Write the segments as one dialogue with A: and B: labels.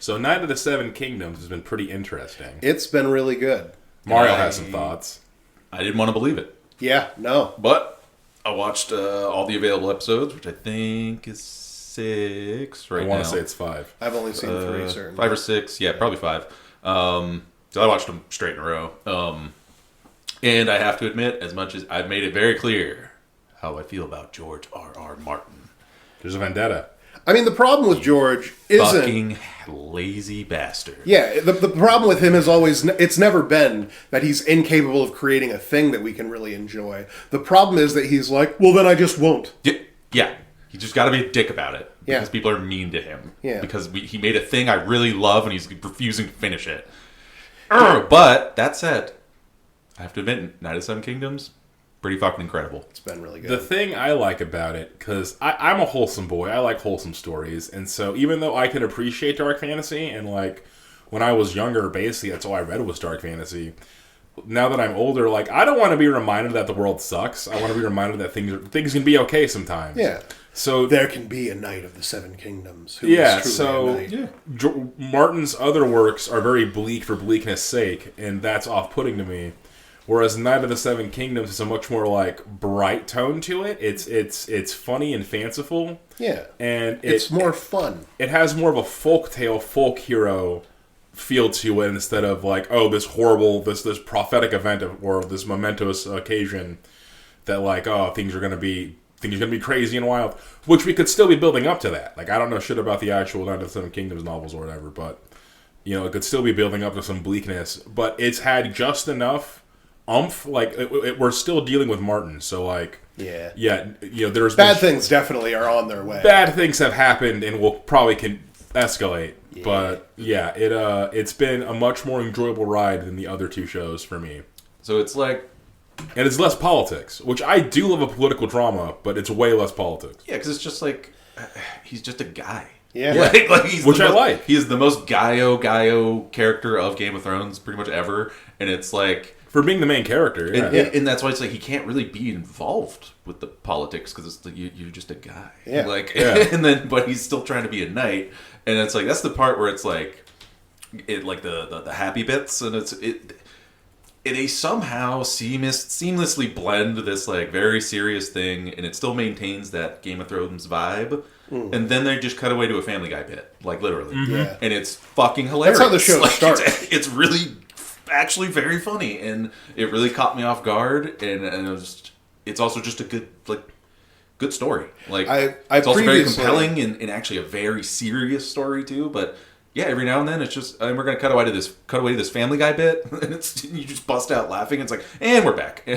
A: So Knight of the Seven Kingdoms has been pretty interesting.
B: It's been really good.
A: Mario has some thoughts.
C: I didn't want to believe it.
B: Yeah, no.
C: But I watched all the available episodes, which I think is 6 right now.
A: I want to say it's 5.
B: I've only seen 3, certainly.
C: 5 or 6, yeah, probably 5. So I watched them straight in a row. And I have to admit, as much as I've made it very clear how I feel about George R.R. Martin.
A: There's a vendetta.
B: I mean, the problem with George isn't...
C: Fucking lazy bastard.
B: Yeah, the problem with him is always... It's never been that he's incapable of creating a thing that we can really enjoy. The problem is that he's like, well, then I just won't.
C: Yeah. You just got to be a dick about it. Because
B: Yeah.
C: people are mean to him.
B: Yeah.
C: Because he made a thing I really love and he's refusing to finish it. But, that said, I have to admit, Knight of the Seven Kingdoms, pretty fucking incredible.
B: It's been really good.
A: The thing I like about it, because I'm a wholesome boy, I like wholesome stories, and so even though I can appreciate dark fantasy, and like when I was younger, basically that's all I read was dark fantasy. Now that I'm older, like I don't want to be reminded that the world sucks. I want to be reminded that things can be okay sometimes.
B: Yeah.
A: So
B: there can be a Knight of the Seven Kingdoms. Who is truly a knight.
A: Martin's other works are very bleak for bleakness' sake, and that's off-putting to me. Whereas Knight of the Seven Kingdoms is a much more like bright tone to it. It's funny and fanciful.
B: Yeah,
A: and
B: it's more fun.
A: It has more of a folktale, folk hero feel to it instead of like, oh, this horrible, this prophetic event or this momentous occasion that like, oh, things are gonna be crazy and wild. Which we could still be building up to that. Like I don't know shit about the actual Knight of the Seven Kingdoms novels or whatever, but you know, it could still be building up to some bleakness. But it's had just enough umph, like we're still dealing with Martin, so like yeah, you know, there's
B: bad things definitely are on their way.
A: Bad things have happened and will probably can escalate, but yeah, it's been a much more enjoyable ride than the other two shows for me.
C: So it's like,
A: and it's less politics, which I do love a political drama, but it's way less politics.
C: Yeah, because it's just like he's just a guy.
B: Yeah,
C: like he's
A: which I like.
C: He is the most Gaio character of Game of Thrones, pretty much ever, and it's like.
A: For being the main character, yeah.
C: And that's why it's like he can't really be involved with the politics because it's like you're just a guy.
B: Yeah.
C: And then but he's still trying to be a knight, and it's like that's the part where it's like the happy bits, and they somehow seamlessly blend this like very serious thing, and it still maintains that Game of Thrones vibe. And then they just cut away to a Family Guy bit, like literally, and it's fucking hilarious.
B: That's how the show starts.
C: It's really. Actually very funny, and it really caught me off guard, and it's also just a good story. Like it's also very compelling and actually a very serious story too. But yeah, every now and then it's just we're gonna cut away to this Family Guy bit, and you just bust out laughing. It's like, and we're back.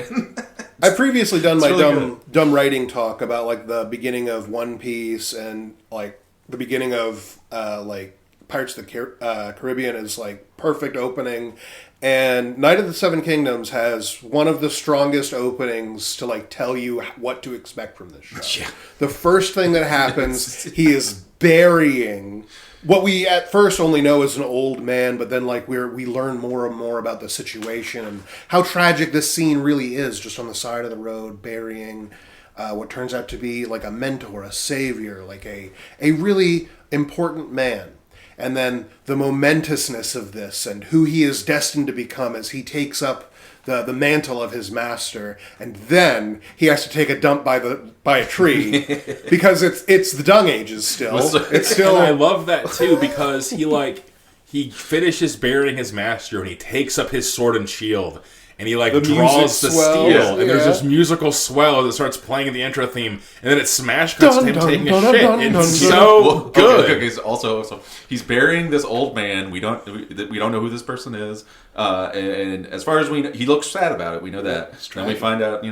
B: I've previously done my really dumb writing talk about like the beginning of One Piece and like the beginning of like Pirates of the Caribbean is like perfect opening. And Knight of the Seven Kingdoms has one of the strongest openings to like tell you what to expect from this show. Yeah. The first thing that happens, he is burying what we at first only know as an old man, but then like we learn more and more about the situation and how tragic this scene really is, just on the side of the road, burying what turns out to be like a mentor, a savior, like a really important man. And then the momentousness of this and who he is destined to become as he takes up the mantle of his master, and then he has to take a dump by a tree because it's the Dung Ages still. It's still.
A: And I love that too because he finishes burying his master and he takes up his sword and shield. And he draws the steel, and there's this musical swell that starts playing the intro theme, and then it smash cuts to him taking a shit. It's so good.
C: Okay, also, he's burying this old man. We don't know who this person is, and as far as we know, he looks sad about it. We know that. Then we find out,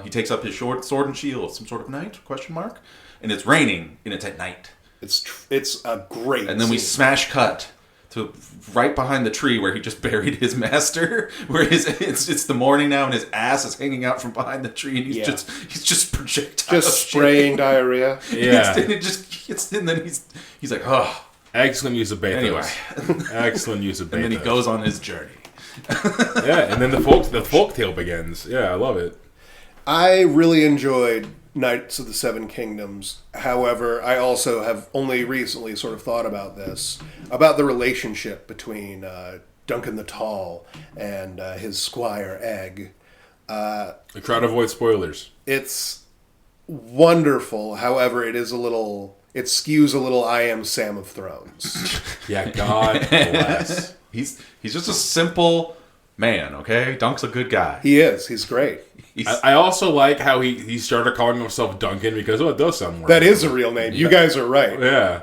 C: he takes up his sword and shield, some sort of knight? ? And it's raining, and it's at night.
B: It's a great.
C: And then we smash cut to right behind the tree where he just buried his master, where it's the morning now and his ass is hanging out from behind the tree and he's just projectile
B: spraying diarrhea.
A: Yeah.
C: And then he's like, oh.
A: Excellent use of bathos. Anyway. Excellent use of bathos.
C: And then he goes on his journey.
A: Yeah, and then the folktale begins. Yeah, I love it.
B: I really enjoyed Knights of the Seven Kingdoms. However, I also have only recently sort of thought about this, about the relationship between Duncan the Tall and his squire, Egg.
A: I try to avoid spoilers.
B: It's wonderful. However, it skews a little I Am Sam of Thrones.
A: Yeah, God bless.
C: He's just a simple man, okay? Dunk's a good guy.
B: He is. He's great.
A: I also like how he started calling himself Duncan because, it does sound more.
B: That is a real name. You guys are right.
A: Yeah.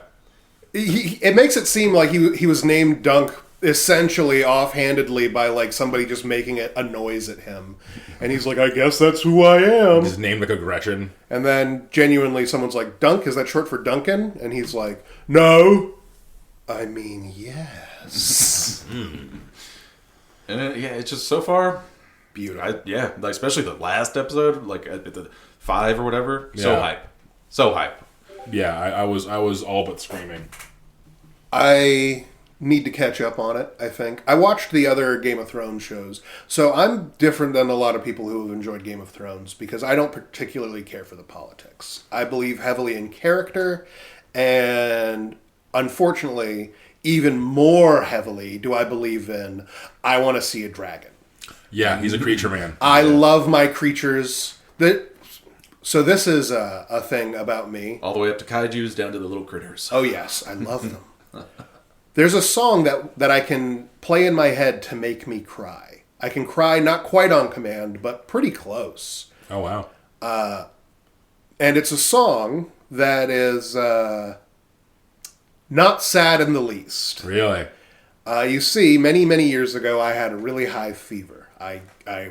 B: It makes it seem like he was named Dunk essentially offhandedly by like somebody just making a noise at him. And he's like, I guess that's who I am.
A: Just named like a Gretchen.
B: And then genuinely someone's like, Dunk, is that short for Duncan? And he's like, no. I mean, yes.
C: And it's just so far
B: Beautiful.
C: like, especially the last episode, like at the 5 or whatever. So
A: Yeah.
C: hype. So hype.
A: Yeah, I was all but screaming.
B: I need to catch up on it, I think. I watched the other Game of Thrones shows, so I'm different than a lot of people who have enjoyed Game of Thrones because I don't particularly care for the politics. I believe heavily in character, and unfortunately, even more heavily do I believe in I want to see a dragon.
A: Yeah, he's a creature man.
B: I love my creatures. So this is a thing about me.
C: All the way up to kaijus, down to the little critters.
B: Oh yes, I love them. There's a song that I can play in my head to make me cry. I can cry not quite on command, but pretty close.
A: Oh, wow.
B: And it's a song that is not sad in the least.
A: Really?
B: You see, many, many years ago, I had a really high fever. I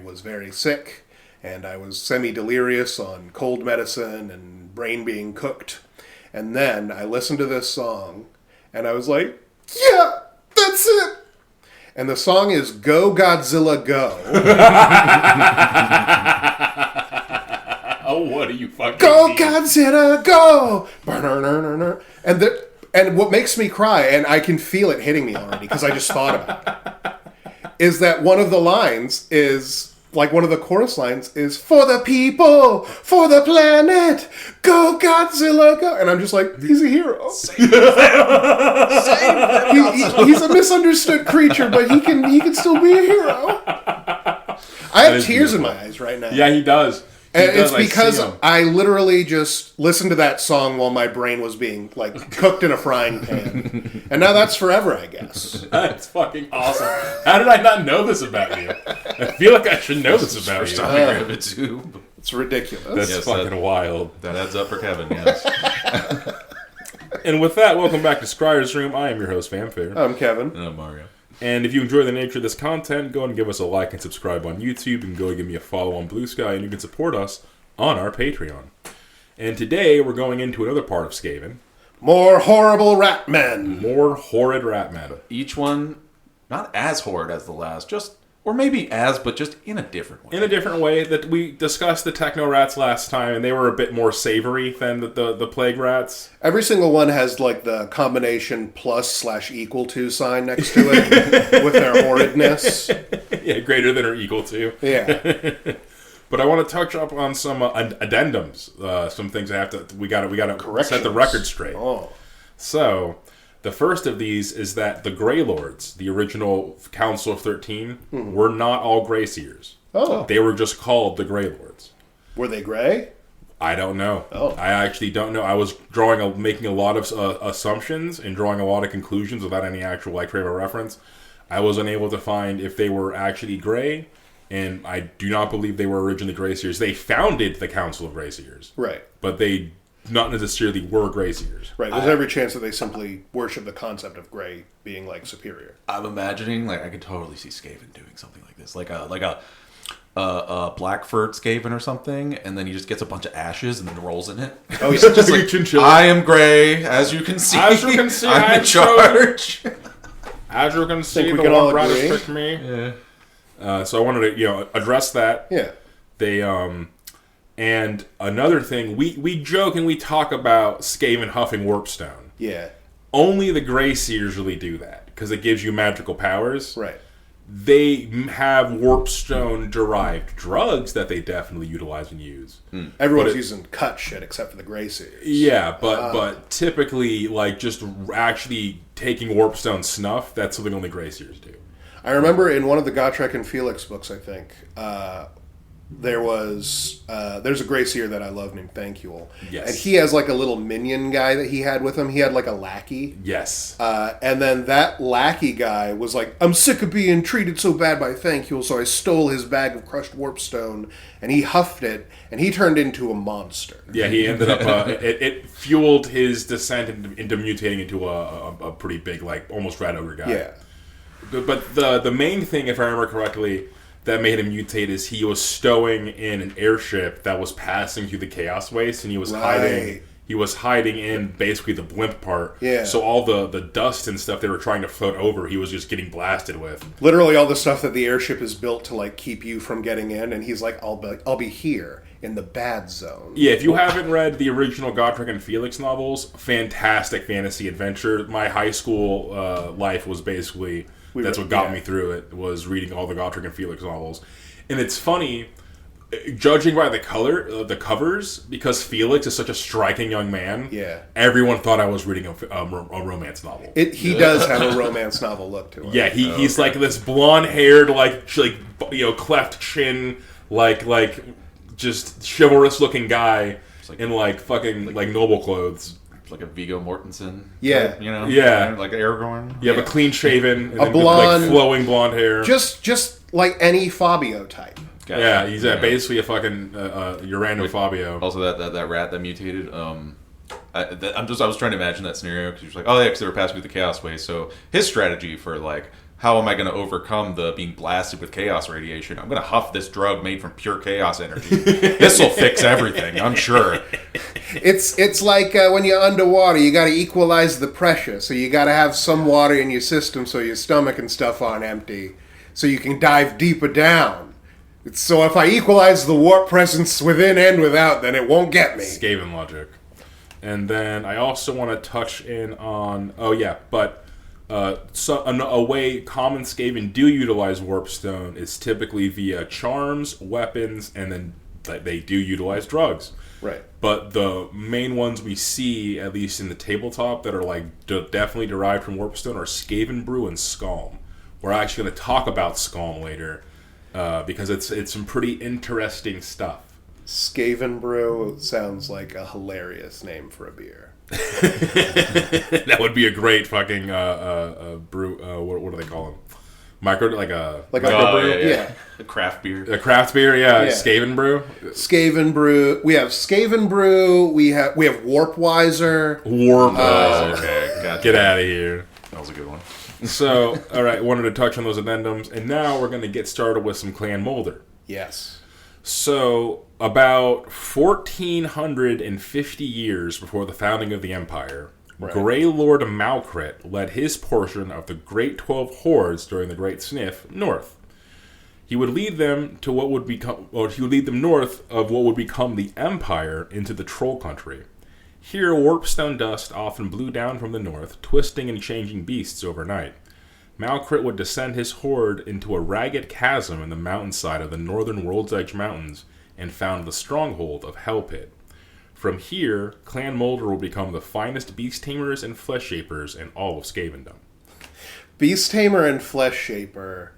B: was very sick, and I was semi-delirious on cold medicine and brain being cooked. And then I listened to this song, and I was like, yeah, that's it! And the song is Go Godzilla Go.
A: Oh, what are you fucking
B: Go
A: mean?
B: Godzilla Go! And what makes me cry, and I can feel it hitting me already because I just thought about it, is that one of the lines is, like one of the chorus lines is, for the people, for the planet, go Godzilla, go. And I'm just like, he's a hero.
C: Save them!
B: He's a misunderstood creature, but he can still be a hero. I have tears in my eyes right now.
A: Yeah, he does.
B: And it's because I literally just listened to that song while my brain was being, like, cooked in a frying pan. And now that's forever, I guess.
A: That's fucking awesome. How did I not know this about you? I feel like I should know this about
C: First
A: you.
C: time I heard it too.
B: It's ridiculous.
A: That's fucking wild.
C: That adds up for Kevin, yes.
A: And with that, welcome back to Scryer's Room. I am your host, Famfare.
B: I'm Kevin.
C: And I'm Mario.
A: And if you enjoy the nature of this content, go and give us a like and subscribe on YouTube, and go and give me a follow on Blue Sky, and you can support us on our Patreon. And today, we're going into another part of Skaven.
B: More horrible rat men.
A: More horrid rat men.
C: Each one, not as horrid as the last, or maybe as, but just in a different way.
A: In a different way. That we discussed the Techno Rats last time, and they were a bit more savory than the Plague Rats.
B: Every single one has, like, the combination +/equal to sign next to it with their horridness.
A: Yeah, greater than or equal to.
B: Yeah.
A: But I want to touch up on some addendums. Some things we got to set the record straight.
B: Oh.
A: So, the first of these is that the Grey Lords, the original Council of 13, were not all Greyseers.
B: Oh.
A: They were just called the Grey Lords.
B: Were they gray?
A: I don't know.
B: Oh.
A: I actually don't know. I was making a lot of assumptions and drawing a lot of conclusions without any actual frame of reference. I was unable to find if they were actually gray, and I do not believe they were originally Greyseers. They founded the Council of Greyseers.
B: Right.
A: But they not necessarily were Greyseers.
B: Right. There's every chance that they simply worship the concept of gray being, like, superior.
C: I'm imagining, I could totally see Skaven doing something like this, like a black furred Skaven or something, and then he just gets a bunch of ashes and then rolls in it.
B: Oh, yeah.
A: Just like chinchilla.
C: I am gray, as you can see.
A: As you can see,
C: I'm in charge.
A: As you can see,
B: we
A: the
B: can all
A: Warp Riders
B: agree.
A: tricked me.
C: Yeah.
A: So I wanted to, address that.
B: Yeah.
A: They, and another thing, we joke and we talk about Skaven huffing Warpstone.
B: Yeah.
A: Only the Greyseers really do that, because it gives you magical powers.
B: Right.
A: they have warpstone-derived drugs that they definitely utilize and use.
B: Everyone's using cut shit except for the Grey Seers.
A: Yeah, but typically, like, just actually taking warpstone snuff, that's something only Grey Seers do.
B: I remember in one of the Gotrek and Felix books, I think, there's a Grey Seer that I love named Thankuel.
A: Yes.
B: And he has like a little minion guy that he had with him. He had like a lackey.
A: Yes.
B: And then that lackey guy was like, I'm sick of being treated so bad by Thankuel, so I stole his bag of crushed warpstone, and he huffed it, and he turned into a monster.
A: Yeah, he ended up, it fueled his descent into mutating into a pretty big, like, almost rat ogre guy.
B: Yeah.
A: But the main thing, if I remember correctly, that made him mutate is he was stowing in an airship that was passing through the Chaos Waste, and he was hiding. He was hiding in basically the blimp part.
B: Yeah.
A: So all the dust and stuff they were trying to float over, he was just getting blasted with.
B: Literally all the stuff that the airship is built to like keep you from getting in, and he's like, I'll be here in the bad zone.
A: Yeah, if you haven't read the original Gotrek and Felix novels, fantastic fantasy adventure. My high school life was basically... That's what got me through it, was reading all the Gotrek and Felix novels. And it's funny, judging by the covers, because Felix is such a striking young man, everyone thought I was reading a romance novel.
B: He does have a romance novel look to him.
A: Yeah, he's like this blonde-haired, like cleft chin, like just chivalrous-looking guy in like fucking like noble clothes.
C: Like a Viggo Mortensen,
B: yeah,
C: type, you know,
A: yeah,
C: like Aragorn.
A: Yeah, but clean shaven,
B: a blonde,
A: like flowing blonde hair,
B: just like any Fabio type.
A: Gotcha. Yeah, he's basically a fucking your random Fabio.
C: Also, that rat that mutated. I was trying to imagine that scenario because you're like, oh yeah, because they were passing through the Chaos Way. So his strategy for like, how am I going to overcome the being blasted with chaos radiation? I'm going to huff this drug made from pure chaos energy. This will fix everything, I'm sure.
B: It's like when you're underwater, you got to equalize the pressure. So you got to have some water in your system so your stomach and stuff aren't empty, so you can dive deeper down. So if I equalize the warp presence within and without, then it won't get me.
A: Skaven logic. And then I also want to touch in on... a way common Skaven do utilize Warpstone is typically via charms, weapons, and then they do utilize drugs.
B: Right.
A: But the main ones we see, at least in the tabletop, that are like definitely derived from Warpstone are Skaven Brew and Skalm. We're actually going to talk about Skalm later because it's some pretty interesting stuff.
B: Skaven Brew sounds like a hilarious name for a beer.
A: That would be a great fucking brew. What do they call them?
B: Microbrew. Yeah.
C: A craft beer.
A: A craft beer. Yeah. Skaven Brew.
B: Skaven Brew. We have Skaven Brew. We have Warpwiser.
A: Warpwiser.
C: Okay. Gotcha.
A: Get out of here.
C: That was a good one.
A: So, all right. Wanted to touch on those addendums, and now we're going to get started with some Clan Moulder.
B: Yes.
A: So, about 1,450 years before the founding of the Empire, Grey Lord Malkrit led his portion of the Great 12 Hordes during the Great Sniff north. He would lead them to what would become, or he would lead them north of what would become the Empire into the Troll Country. Here, warpstone dust often blew down from the north, twisting and changing beasts overnight. Malkrit would descend his horde into a ragged chasm in the mountainside of the northern World's Edge Mountains and found the stronghold of Hell Pit. From here, Clan Moulder will become the finest beast tamers and flesh shapers in all of Skavendom.
B: Beast tamer and flesh shaper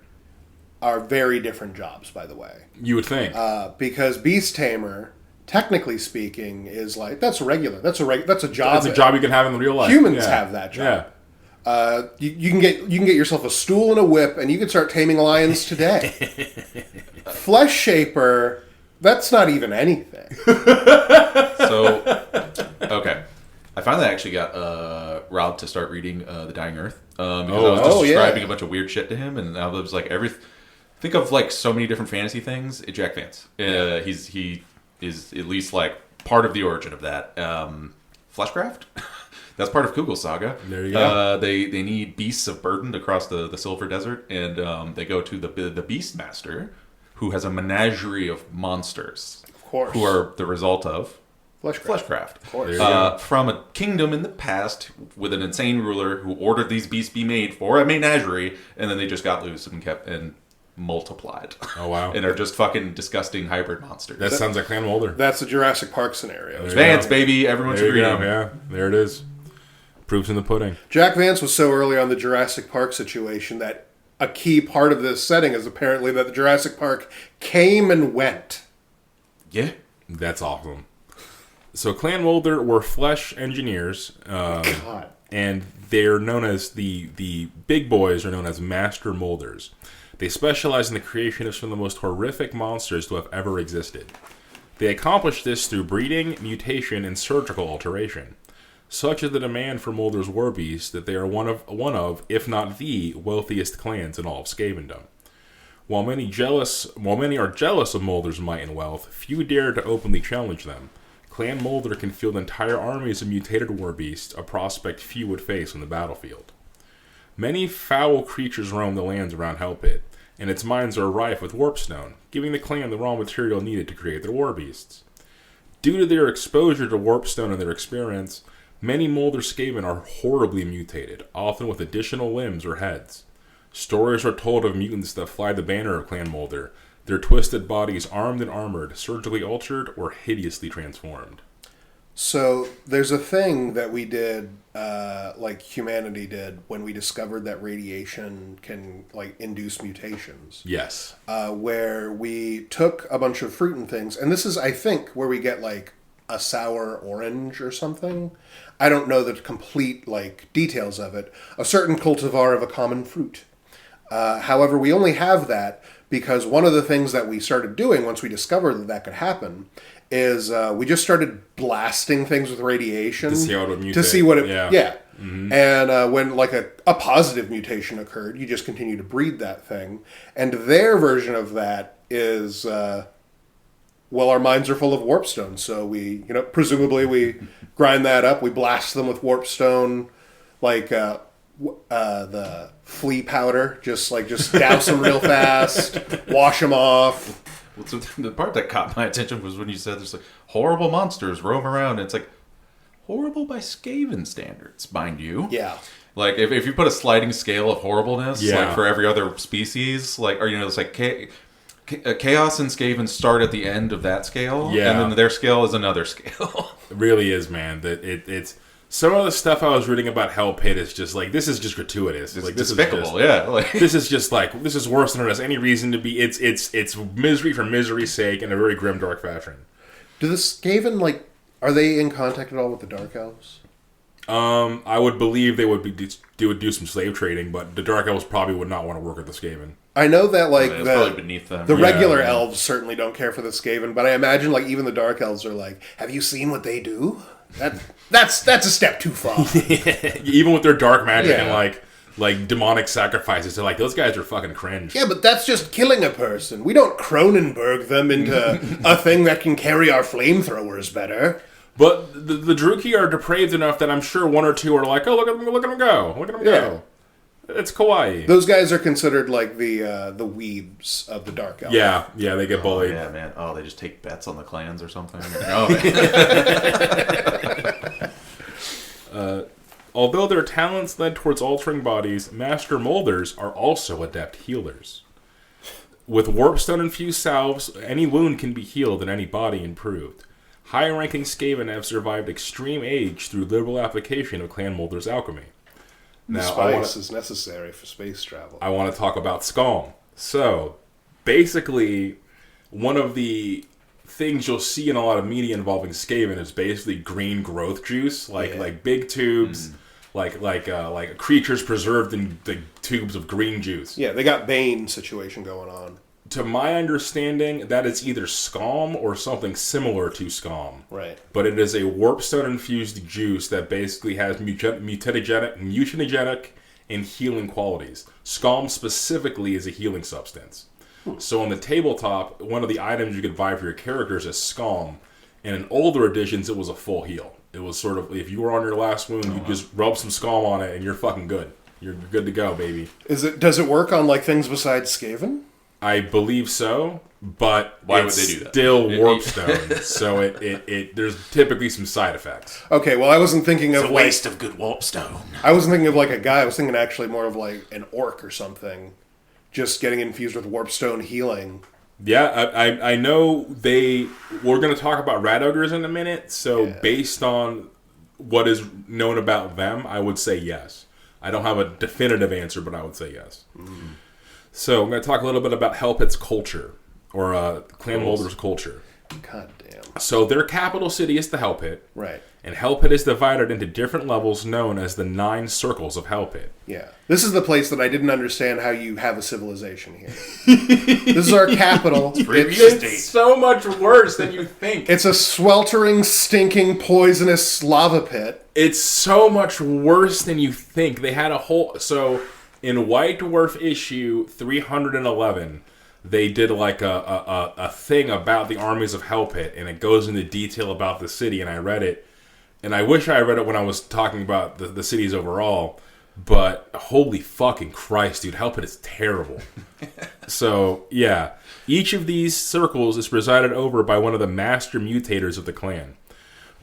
B: are very different jobs, by the way.
A: You would think,
B: because beast tamer, technically speaking, is like that's a job.
A: That's a job you can have in real life.
B: Humans have that job. Yeah. You can get yourself a stool and a whip, and you can start taming lions today. Flesh shaper, that's not even anything.
C: So, okay. I finally actually got Rob to start reading The Dying Earth because I was just describing a bunch of weird shit to him, and I was like, think of like so many different fantasy things. Jack Vance, he is at least like part of the origin of that. Fleshcraft. That's part of Kugel Saga.
A: There you go.
C: They need beasts of burden to cross the Silver Desert, and they go to the Beastmaster, who has a menagerie of monsters,
B: of course,
C: who are the result of Fleshcraft.
B: Of course.
C: From a kingdom in the past with an insane ruler who ordered these beasts be made for a menagerie, and then they just got loose and multiplied.
A: Oh, wow.
C: And are just fucking disgusting hybrid monsters.
A: That sounds like Clan Moulder.
B: That's the Jurassic Park scenario.
C: Vance, baby. Everyone should read them.
A: Yeah, there it is. Proof's in the pudding.
B: Jack Vance was so early on the Jurassic Park situation that a key part of this setting is apparently that the Jurassic Park came and went.
C: Yeah.
A: That's awesome. So Clan Moulder were flesh engineers.
B: God.
A: And they're known as the big boys are known as Master Moulders. They specialize in the creation of some of the most horrific monsters to have ever existed. They accomplish this through breeding, mutation, and surgical alteration. Such is the demand for Moulder's war beasts that they are one of, if not the, wealthiest clans in all of Skavendom. While many are jealous of Moulder's might and wealth, few dare to openly challenge them. Clan Moulder can field entire armies of mutated war beasts, a prospect few would face on the battlefield. Many foul creatures roam the lands around Hell Pit, and its mines are rife with warpstone, giving the clan the raw material needed to create their war beasts. Due to their exposure to warpstone and their experience, many Moulder Skaven are horribly mutated, often with additional limbs or heads. Stories are told of mutants that fly the banner of Clan Moulder, their twisted bodies armed and armored, surgically altered, or hideously transformed.
B: So there's a thing that we did, like humanity did, when we discovered that radiation can induce mutations.
A: Yes.
B: Where we took a bunch of fruit and things, and this is, I think, where we get a sour orange or something. I don't know the complete details of it. A certain cultivar of a common fruit. However, we only have that because one of the things that we started doing once we discovered that could happen is we just started blasting things with radiation
A: to see how it would mutate.
B: To see what it,
A: yeah.
B: Mm-hmm. And when a positive mutation occurred, you just continue to breed that thing. And their version of that is, our mines are full of warpstone, so we, presumably we grind that up, we blast them with warpstone, the flea powder, just douse them real fast, wash them off.
C: Well, so the part that caught my attention was when you said there's horrible monsters roam around. And it's horrible by Skaven standards, mind you.
B: Yeah.
C: If you put a sliding scale of horribleness, for every other species, it's Chaos and Skaven start at the end of that scale, and then their scale is another scale.
A: It really is, man. It's some of the stuff I was reading about Hell Pit is just this is just gratuitous.
C: It's
A: this
C: despicable,
A: this is just this is worse than it has any reason to be. It's misery for misery's sake in a very grim, dark fashion.
B: Do the Skaven are they in contact at all with the Dark Elves?
A: I would believe they would do some slave trading, but the Dark Elves probably would not want to work with the Skaven.
B: I know that
C: it's probably beneath them.
B: The regular elves certainly don't care for the Skaven, but I imagine even the Dark Elves are have you seen what they do? That's a step too far.
A: Even with their dark magic and demonic sacrifices, they're those guys are fucking cringe.
B: Yeah, but that's just killing a person. We don't Cronenberg them into a thing that can carry our flamethrowers better.
A: But the Druki are depraved enough that I'm sure one or two are oh, look at them go. It's kawaii.
B: Those guys are considered the weebs of the Dark Elves.
A: Yeah, they get bullied.
C: Yeah, man. Oh, they just take bets on the clans or something.
A: Although their talents led towards altering bodies, Master Moulders are also adept healers. With warpstone-infused salves, any wound can be healed and any body improved. High-ranking Skaven have survived extreme age through liberal application of Clan Moulder's alchemy.
B: Now, spice is necessary for space travel.
A: I want to talk about Skalm. So, basically, one of the things you'll see in a lot of media involving Skaven is basically green growth juice, like big tubes, like creatures preserved in the tubes of green juice.
B: Yeah, they got Bane situation going on.
A: To my understanding, that is either Skalm or something similar to Skalm.
B: Right.
A: But it is a warpstone-infused juice that basically has mutagenic and healing qualities. Skalm specifically is a healing substance. So on the tabletop, one of the items you could buy for your characters is Skalm. And in older editions, it was a full heal. It was sort of, if you were on your last wound, you just rub some Skalm on it and you're fucking good. You're good to go, baby.
B: Does it work on things besides Skaven?
A: I believe so, but
C: why would they do that?
A: Still warpstone, so it there's typically some side effects.
B: Okay, well, I wasn't thinking of
C: It's a waste of good warpstone.
B: I wasn't thinking of like a guy. I was thinking actually more of like an orc or something, just getting infused with warpstone healing.
A: Yeah, I know we're going to talk about rat ogres in a minute. So based on what is known about them, I would say yes. I don't have a definitive answer, but I would say yes. Mm. So I'm going to talk a little bit about Hell Pit's culture, or Clan Moulder's culture.
B: God damn.
A: So their capital city is the Hell Pit.
B: Right. And
A: Hell Pit is divided into different levels known as the 9 circles of Hell Pit.
B: Yeah. This is the place that I didn't understand how you have a civilization here. This is our capital.
A: It's so much worse than you think.
B: It's a sweltering, stinking, poisonous lava pit.
A: It's so much worse than you think. They had a whole... So, in White Dwarf issue 311, they did like a thing about the armies of Hell Pit, and it goes into detail about the city, and I read it. And I wish I read it when I was talking about the cities overall, but holy fucking Christ, dude, Hell Pit is terrible. So, yeah. Each of these circles is presided over by one of the master mutators of the clan.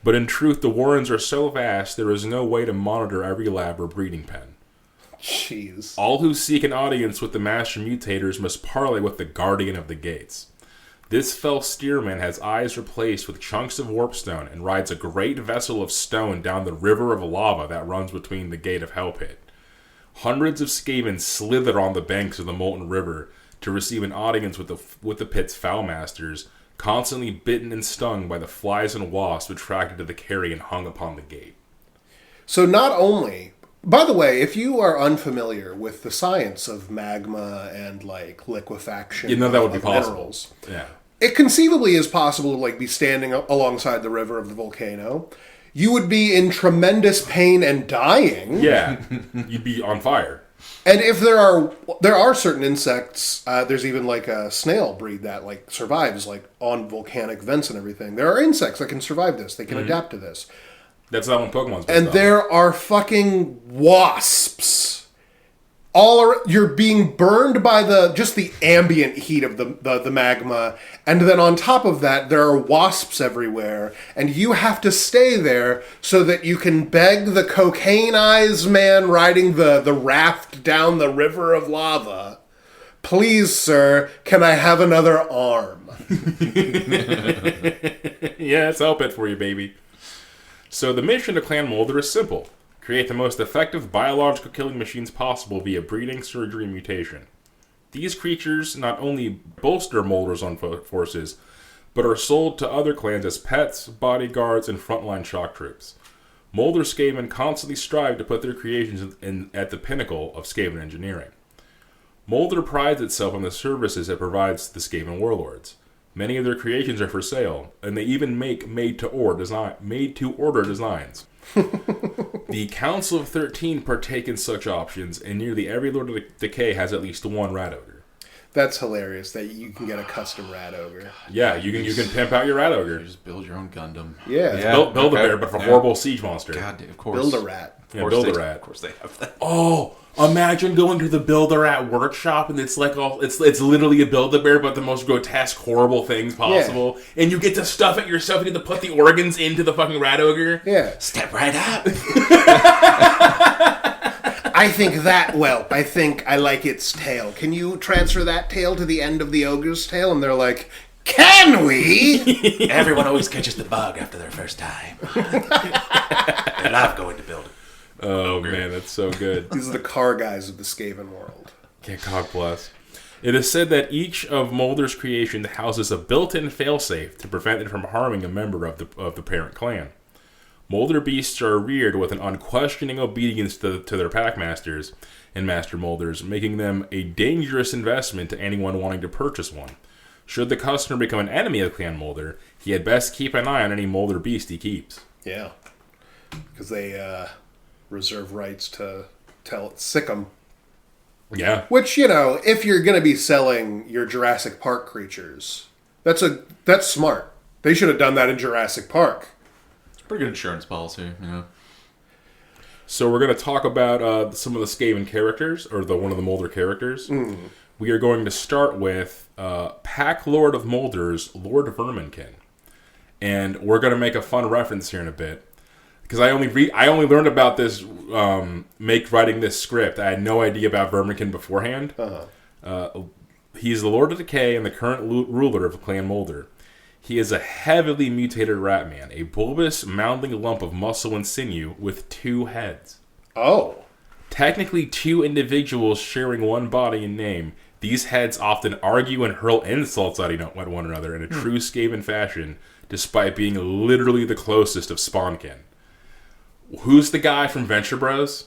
A: But in truth, the warrens are so vast, there is no way to monitor every lab or breeding pen.
B: Jeez.
A: All who seek an audience with the master mutators must parley with the guardian of the gates. This fell steerman has eyes replaced with chunks of warpstone and rides a great vessel of stone down the river of lava that runs between the gate of Hell Pit. Hundreds of Skaven slither on the banks of the molten river to receive an audience with the pit's foulmasters, constantly bitten and stung by the flies and wasps attracted to the carrion hung upon the gate.
B: So not only... By the way, if you are unfamiliar with the science of magma and like liquefaction,
A: that would be possible.
B: Minerals,
A: yeah,
B: it conceivably is possible to like be standing alongside the river of the volcano. You would be in tremendous pain and dying.
A: Yeah, you'd be on fire.
B: And if there are certain insects, there's even like a snail breed that like survives like on volcanic vents and everything. There are insects that can survive this. They can adapt to this.
A: That's not what Pokemon's based
B: and
A: on.
B: There are fucking wasps. You're being burned by just the ambient heat of the magma, and then on top of that, there are wasps everywhere, and you have to stay there so that you can beg the cocaine eyes man riding the raft down the river of lava. Please, sir, can I have another arm?
A: Yeah, it's Hell Pit for you, baby. So the mission of Clan Moulder is simple. Create the most effective biological killing machines possible via breeding, surgery, and mutation. These creatures not only bolster Moulders on forces, but are sold to other clans as pets, bodyguards, and frontline shock troops. Moulder Skaven constantly strive to put their creations at the pinnacle of Skaven engineering. Moulder prides itself on the services it provides to the Skaven warlords. Many of their creations are for sale, and they even make made-to-order designs. The Council of 13 partake in such options, and nearly every Lord of Decay has at least one rat ogre.
B: That's hilarious that you can get a custom rat ogre.
A: Yeah, you can pimp out your rat ogre.
C: You just build your own Gundam.
B: Yeah.
A: Build a bear, but for horrible siege monster.
C: God, of course.
B: Build a rat.
A: Yeah, build a rat.
C: Of course they have that.
A: Oh, imagine going to the Build-A-Rat workshop and it's like it's literally a Build-A-Bear, but the most grotesque, horrible things possible. Yeah. And you get to stuff it yourself. You get to put the organs into the fucking rat ogre.
B: Yeah.
C: Step right up.
B: I think I like its tail. Can you transfer that tail to the end of the ogre's tail? And they're like, can we?
C: Everyone always catches the bug after their first time. And I'm going to build it.
A: Oh, man, that's so good.
B: These are the car guys of the Skaven world.
A: Yeah, God bless. It is said that each of Moulder's creation houses a built-in failsafe to prevent it from harming a member of the parent clan. Moulder beasts are reared with an unquestioning obedience to their packmasters and master Moulders, making them a dangerous investment to anyone wanting to purchase one. Should the customer become an enemy of Clan Moulder, he had best keep an eye on any Moulder beast he keeps.
B: Yeah, because they reserve rights to tell it sick 'em.
A: Yeah.
B: Which, if you're going to be selling your Jurassic Park creatures, that's smart. They should have done that in Jurassic Park.
C: It's a pretty good insurance policy,
A: So we're going to talk about some of the Skaven characters, or one of the Moulder characters. we are going to start with Packlord of Moulders, Lord Verminkin. And we're going to make a fun reference here in a bit. Because I only learned about this writing this script. I had no idea about Verminkin beforehand. He's the Lord of Decay and the current ruler of Clan Moulder. He is a heavily mutated rat man, a bulbous, mounding lump of muscle and sinew with 2 heads.
B: Oh.
A: Technically 2 individuals sharing one body and name, these heads often argue and hurl insults at one another in a true Skaven fashion, despite being literally the closest of spawnkin. Who's the guy from Venture Bros?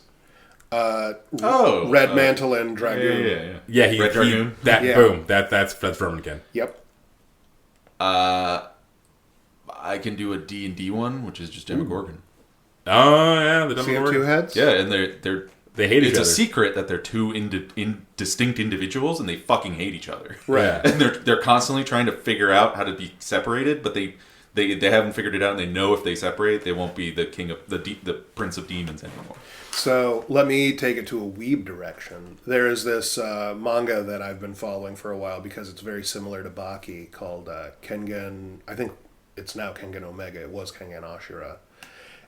B: Red Mantle and Dragoon.
A: Yeah,
C: Red Dragoon.
A: Boom. That's Verminkin.
B: Yep.
C: I can do a D&D one, which is just Demogorgon.
A: Oh yeah, the
B: So you have
A: Demogorgon.
B: 2 heads?
C: Yeah, and
A: They hate each other.
C: It's a secret that they're 2 distinct individuals, and they fucking hate each other.
B: Right.
A: Yeah.
C: And they're constantly trying to figure out how to be separated, but they haven't figured it out, and they know if they separate, they won't be the king of the prince of demons anymore.
B: So let me take it to a weeb direction. There is this manga that I've been following for a while because it's very similar to Baki called Kengen. I think it's now Kengen Omega. It was Kengen Ashura.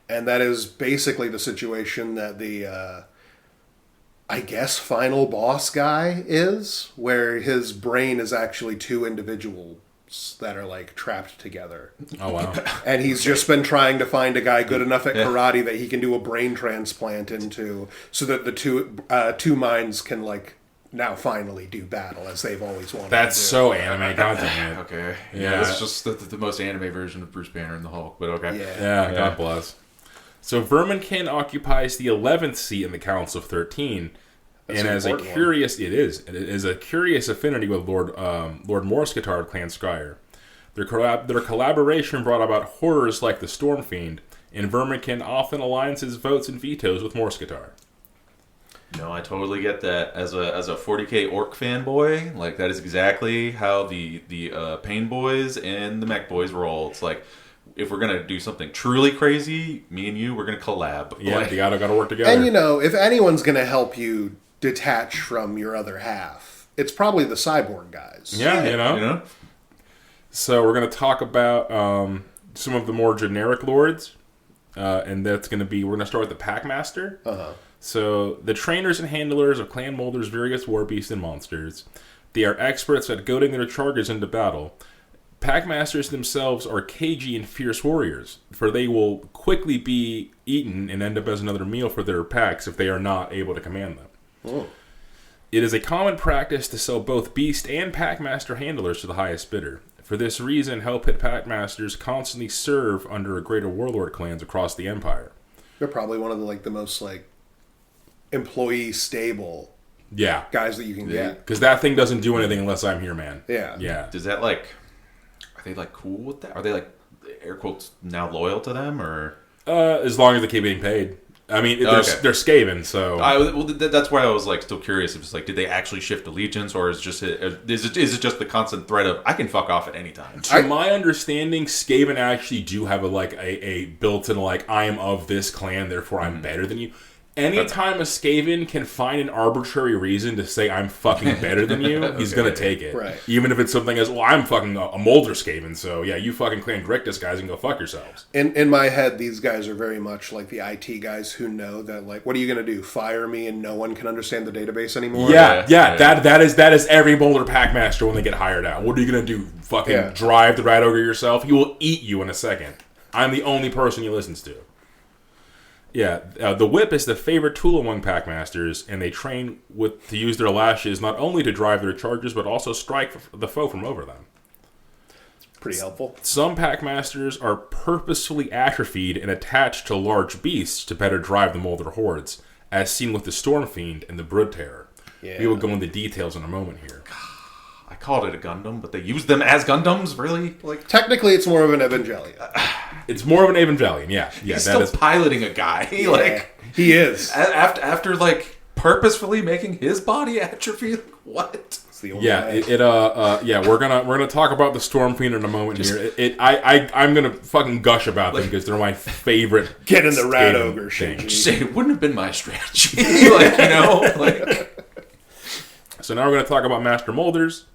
B: And that is basically the situation that the, I guess, final boss guy is, where his brain is actually 2 individuals that are like trapped together.
A: Oh wow.
B: And he's just been trying to find a guy good enough at karate that he can do a brain transplant into, so that the two minds can like now finally do battle as they've always wanted
A: That's
B: to do.
A: so anime content.
C: Okay.
A: Yeah.
C: It's just the most anime version of Bruce Banner and the Hulk, but okay.
A: Yeah, God bless. So Verminkin occupies the 11th seat in the Council of 13.
B: That's
A: and
B: an
A: as a
B: important
A: curious, it is a curious affinity with Lord Morskatar of Clan Scryer. Their collaboration brought about horrors like the Stormfiend, and Verminkin often aligns his votes and vetoes with Morskatar.
C: No, I totally get that. As a 40k orc fanboy, like that is exactly how the Pain Boys and the Mech Boys roll. It's like, if we're gonna do something truly crazy, me and you, we're gonna collab.
A: Yeah,
C: like,
A: they gotta work together.
B: And you know, if anyone's going to help you detach from your other half, it's probably the cyborg guys.
A: Yeah, you know. So we're going to talk about some of the more generic lords, and that's going to be, we're going to start with the Packmaster. So the trainers and handlers of Clan Moulder's various war beasts and monsters. They are experts at goading their chargers into battle. Packmasters themselves are cagey and fierce warriors, for they will quickly be eaten and end up as another meal for their packs if they are not able to command them.
B: Oh.
A: It is a common practice to sell both beast and Packmaster handlers to the highest bidder. For this reason, Hell Pit Packmasters constantly serve under greater warlord clans across the Empire.
B: They're probably one of the most employee stable
A: Yeah,
B: guys that you can get.
A: because that thing doesn't do anything unless I'm here, man.
B: Yeah.
A: Yeah.
C: Does that are they cool with that? Are they air quotes now loyal to them, or
A: As long as they keep getting paid. I mean, they're Skaven, so
C: that's why I was still curious. If it's did they actually shift allegiance, or is it just the constant threat of I can fuck off at any time?
A: to my understanding, Skaven actually do have a built-in I am of this clan, therefore I'm better than you. Anytime a Skaven can find an arbitrary reason to say I'm fucking better than you, he's gonna take it.
B: Right.
A: Even if it's something as, well, I'm fucking a Moulder Skaven, so yeah, you fucking Clan Grictus guys can go fuck yourselves.
B: In my head, these guys are very much like the IT guys who know that, what are you going to do? Fire me and no one can understand the database anymore?
A: Yeah. That is every Moulder Packmaster when they get hired out. What are you gonna do? Fucking drive the Rat Ogre yourself? He will eat you in a second. I'm the only person he listens to. Yeah, the whip is the favorite tool among Packmasters, and they train to use their lashes not only to drive their charges, but also strike the foe from over them.
B: It's pretty helpful.
A: Some Packmasters are purposefully atrophied and attached to large beasts to better drive the Moulder hordes, as seen with the Stormfiend and the Brood Terror.
B: Yeah.
A: We will go into details in a moment here.
C: I called it a Gundam, but they use them as Gundams, really?
B: Technically, it's more of an Evangelion.
A: It's more of an Evangelion, yeah.
C: He's still piloting a guy.
B: He is.
C: After purposefully making his body atrophy. What?
B: It's the only way.
A: We're gonna talk about the Stormfiend in a moment here. I'm gonna fucking gush about them because they're my favorite.
B: Get in the Rat
A: Skaven
B: Ogre,
A: thing.
B: Shinji.
C: Say it wouldn't have been my strategy.
A: So now we're going to talk about Master Moulders.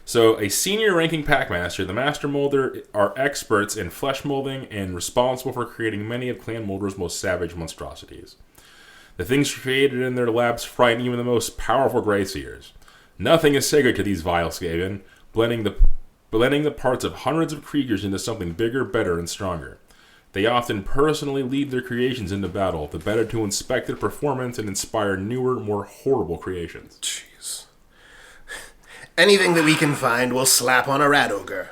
A: So a senior ranking Packmaster, the Master Moulder are experts in flesh molding and responsible for creating many of Clan Moulder's most savage monstrosities. The things created in their labs frighten even the most powerful Greyseers. Nothing is sacred to these vile Skaven, blending the parts of hundreds of creatures into something bigger, better, and stronger. They often personally lead their creations into battle, the better to inspect their performance and inspire newer, more horrible creations.
B: Jeez. Anything that we can find, we'll slap on a rat ogre.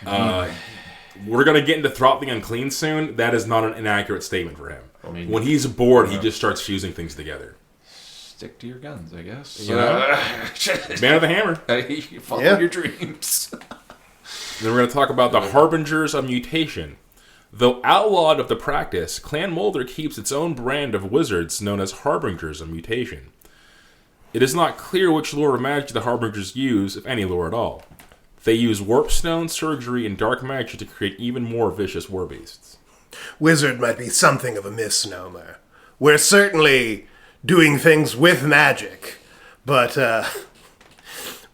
A: We're going to get into Throt the Unclean soon. That is not an inaccurate statement for him.
C: I mean,
A: when he's bored, he just starts fusing things together.
C: Stick to your guns, I guess.
A: You know? Man of the hammer.
C: Follow your dreams.
A: Then we're going to talk about the Harbingers of Mutation. Though outlawed of the practice, Clan Moulder keeps its own brand of wizards known as Harbingers of Mutation. It is not clear which lore of magic the Harbingers use, if any lore at all. They use warpstone, surgery, and dark magic to create even more vicious war beasts.
B: Wizard might be something of a misnomer. We're certainly doing things with magic, but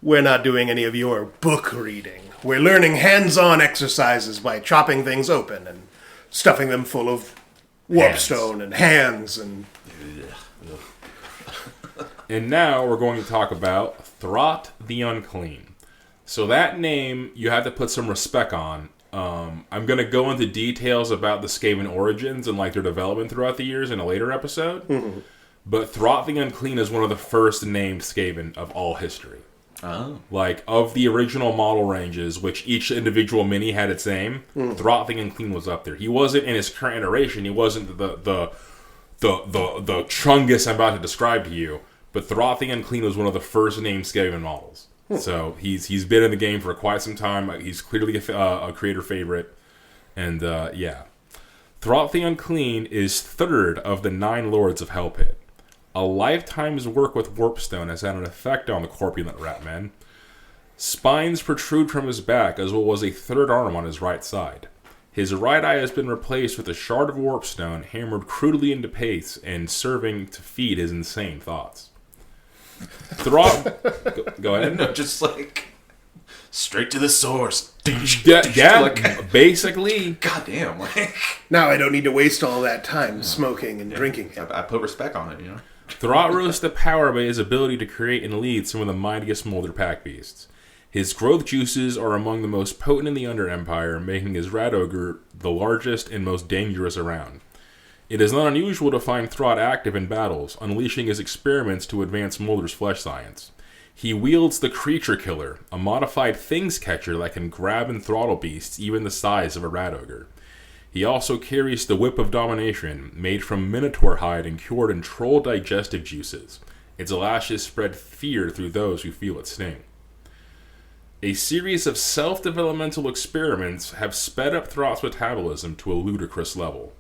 B: we're not doing any of your book reading. We're learning hands-on exercises by chopping things open and stuffing them full of warpstone and hands and...
A: And now we're going to talk about Throt the Unclean. So that name, you have to put some respect on. I'm going to go into details about the Skaven origins and like their development throughout the years in a later episode. Mm-hmm. But Throt the Unclean is one of the first named Skaven of all history.
C: Oh.
A: Like, of the original model ranges, which each individual mini had its name, Throt the Unclean was up there. He wasn't in his current iteration. He wasn't the Chungus I'm about to describe to you. But Throt the Unclean was one of the first named Skaven models. So he's been in the game for quite some time. He's clearly a creator favorite. And yeah. Throt the Unclean is third of the 9 Lords of Hell Pit. A lifetime's work with warpstone has had an effect on the corpulent ratman. Spines protrude from his back, as well as a third arm on his right side. His right eye has been replaced with a shard of warpstone hammered crudely into paste and serving to feed his insane thoughts. Throt... Go ahead.
C: No, just like... Straight to the source.
A: Yeah, basically.
C: Goddamn. Like...
B: Now I don't need to waste all that time smoking and drinking.
C: I put respect on it, you know?
A: Throt rose to power by his ability to create and lead some of the mightiest Moulder pack beasts. His growth juices are among the most potent in the Under Empire, making his Rat Ogre the largest and most dangerous around. It is not unusual to find Throt active in battles, unleashing his experiments to advance Moulder's flesh science. He wields the Creature Killer, a modified things catcher that can grab and throttle beasts even the size of a Rat Ogre. He also carries the Whip of Domination, made from Minotaur hide and cured in troll digestive juices. Its lashes spread fear through those who feel its sting. A series of self-developmental experiments have sped up Throt's metabolism to a ludicrous level.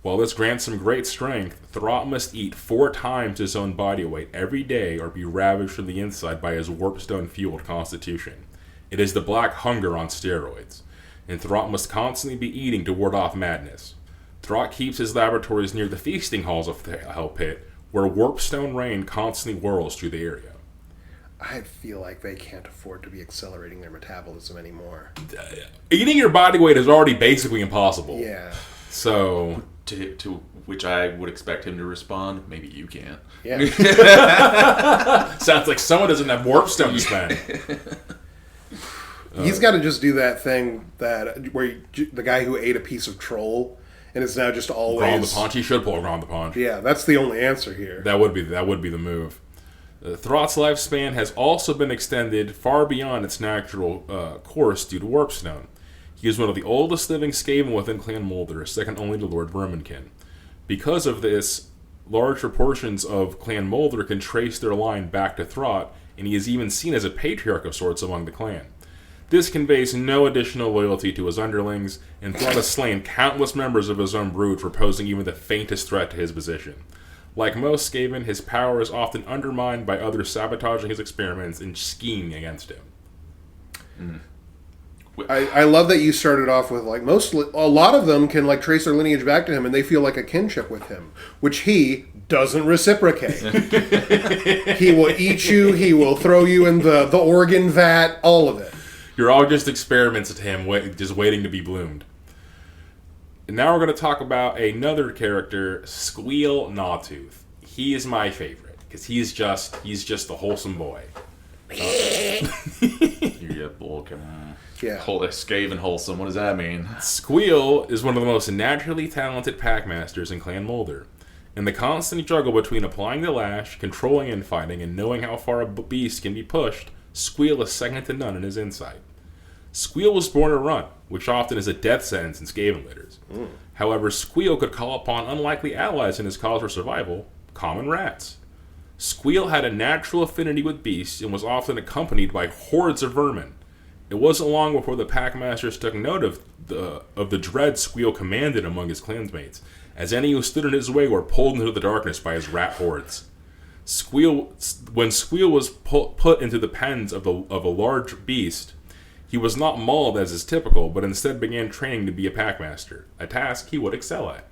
A: While this grants him great strength, Throt must eat 4 times his own body weight every day or be ravaged from the inside by his warpstone-fueled constitution. It is the Black Hunger on steroids, and Throt must constantly be eating to ward off madness. Throt keeps his laboratories near the feasting halls of the Hell Pit, where warpstone rain constantly whirls through the area.
B: I feel like they can't afford to be accelerating their metabolism anymore.
A: Eating your body weight is already basically impossible.
B: Yeah.
A: So...
C: To which I would expect him to respond, maybe you can't.
B: Yeah.
A: Sounds like someone doesn't have warpstone to spend.
B: He's got to just do that thing where the guy who ate a piece of troll and it's now just always...
A: Ground the Punch. He should pull a Ground the Punch.
B: Yeah, that's the only answer here.
A: That would be the move. Throt's lifespan has also been extended far beyond its natural course due to warpstone. He is one of the oldest living Skaven within Clan Moulder, second only to Lord Verminkin. Because of this, large proportions of Clan Moulder can trace their line back to Throt, and he is even seen as a patriarch of sorts among the clan. This conveys no additional loyalty to his underlings, and Throt has slain countless members of his own brood for posing even the faintest threat to his position. Like most Skaven, his power is often undermined by others sabotaging his experiments and scheming against him.
B: I love that you started off with like a lot of them can like trace their lineage back to him, and they feel like a kinship with him, which he doesn't reciprocate. He will eat you. He will throw you in the organ vat. All of it.
A: You're all just experiments at him, just waiting to be bloomed. And now we're going to talk about another character, Skweel Gnawtooth. He is my favorite because he's just a wholesome boy.
C: Yeah, okay.
B: Yeah.
C: Skaven wholesome. What does that mean?
A: Skweel is one of the most naturally talented Packmasters in Clan Moulder. In the constant struggle between applying the lash, controlling infighting, and knowing how far a beast can be pushed, Skweel is second to none in his insight. Skweel was born to run, which often is a death sentence in Skaven litters. However, Skweel could call upon unlikely allies in his cause for survival, common rats. Skweel had a natural affinity with beasts and was often accompanied by hordes of vermin. It wasn't long before the Packmasters took note of the dread Skweel commanded among his clansmates, as any who stood in his way were pulled into the darkness by his rat hordes. When Skweel was put into the pens of a large beast, he was not mauled as is typical, but instead began training to be a Packmaster, a task he would excel at.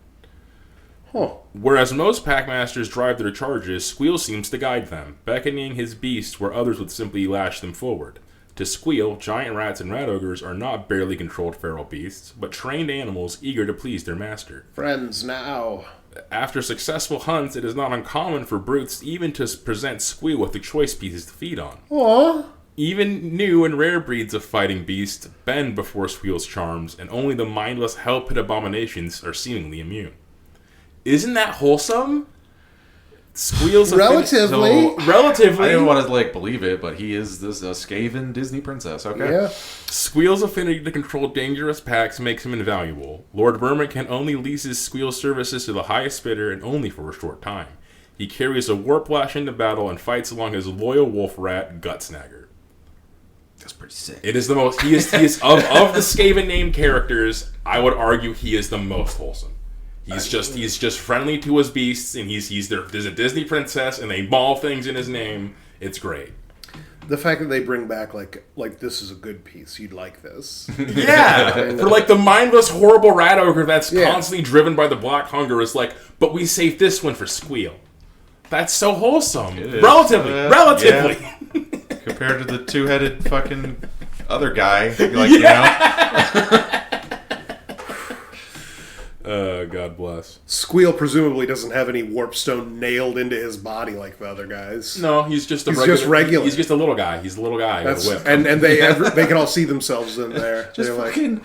A: Whereas most Packmasters drive their charges, Skweel seems to guide them, beckoning his beast where others would simply lash them forward. To Skweel, giant rats and rat ogres are not barely controlled feral beasts, but trained animals eager to please their master.
B: Friends now.
A: After successful hunts, it is not uncommon for brutes even to present Skweel with the choice pieces to feed on.
B: Aww.
A: Even new and rare breeds of fighting beasts bend before Skweel's charms, and only the mindless Hell Pit Abominations are seemingly immune. Isn't that wholesome? Skweel's relatively.
C: I didn't want to believe it, but he is this Skaven Disney princess. Okay.
B: Yeah.
A: Skweel's affinity to control dangerous packs makes him invaluable. Lord Verminkin only leases Skweel's services to the highest bidder, and only for a short time. He carries a warp lash into battle and fights along his loyal wolf rat Gutsnagger.
C: That's pretty sick.
A: It is the most. He is of the Skaven named characters. I would argue he is the most wholesome. He's just friendly to his beasts, and there's a Disney princess, and they maul things in his name. It's great.
B: The fact that they bring back like this is a good piece, you'd like this.
A: Yeah, for the mindless, horrible rat ogre that's constantly driven by the black hunger is but we saved this one for Skweel. That's so wholesome. Relatively.
C: Yeah. Compared to the two-headed fucking other guy, you know.
A: God bless.
B: Skweel presumably doesn't have any warpstone nailed into his body like the other guys.
A: No, he's just
B: regular.
A: He's just a little guy. He's a little guy with a whip.
B: And they can all see themselves in there.
C: Just fucking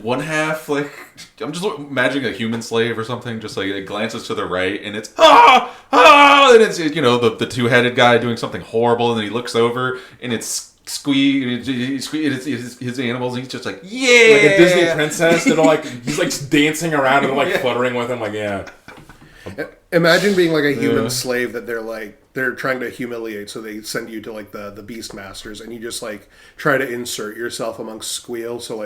C: one half, I'm just imagining a human slave or something, just it glances to the right, and it's and it's the two-headed guy doing something horrible, and then he looks over, and it's his animals, and he's just yeah,
A: like a Disney princess that he's dancing around and fluttering with him, yeah.
B: Imagine being a human slave that they're trying to humiliate, so they send you to the beast masters, and you just try to insert yourself amongst Skweel. So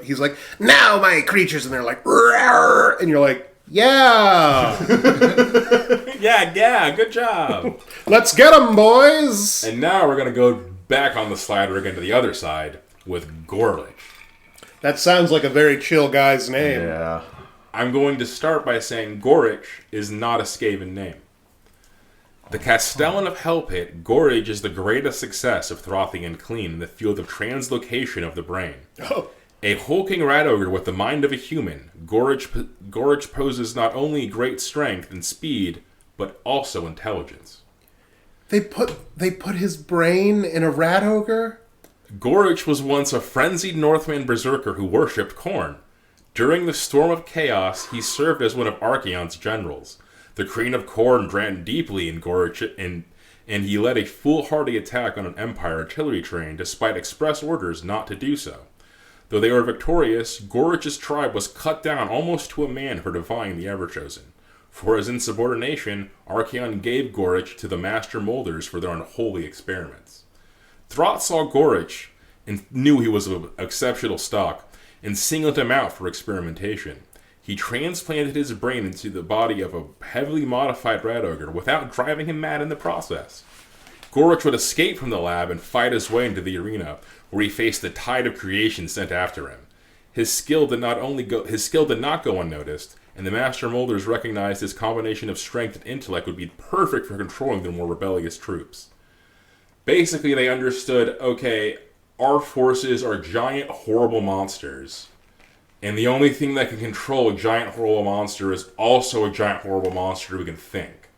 B: he's now my creatures, and they're rawr! And you're yeah,
A: yeah, good job.
B: Let's get them, boys.
A: And now we're gonna go back on the slider again to the other side with Ghoritch.
B: That sounds like a very chill guy's name.
C: Yeah.
A: I'm going to start by saying Ghoritch is not a Skaven name. The Castellan of Hell Pit, Ghoritch is the greatest success of Throt the Unclean in the field of translocation of the brain.
B: Oh.
A: A hulking rat ogre with the mind of a human, Ghoritch poses not only great strength and speed, but also intelligence.
B: They put his brain in a rat ogre?
A: Ghoritch was once a frenzied Northman berserker who worshipped Khorne. During the Storm of Chaos, he served as one of Archaon's generals. The Kreen of Khorne drank deeply in Ghoritch, and he led a foolhardy attack on an Empire artillery train despite express orders not to do so. Though they were victorious, Ghoritch's tribe was cut down almost to a man for defying the Everchosen. For his insubordination, Archaon gave Ghoritch to the Master Moulders for their unholy experiments. Throt saw Ghoritch and knew he was of exceptional stock, and singled him out for experimentation. He transplanted his brain into the body of a heavily modified rat ogre without driving him mad in the process. Ghoritch would escape from the lab and fight his way into the arena, where he faced the tide of creation sent after him. His skill did not go unnoticed, and the Master Moulders recognized his combination of strength and intellect would be perfect for controlling their more rebellious troops. Basically, they understood, okay, our forces are giant, horrible monsters, and the only thing that can control a giant, horrible monster is also a giant, horrible monster who can think.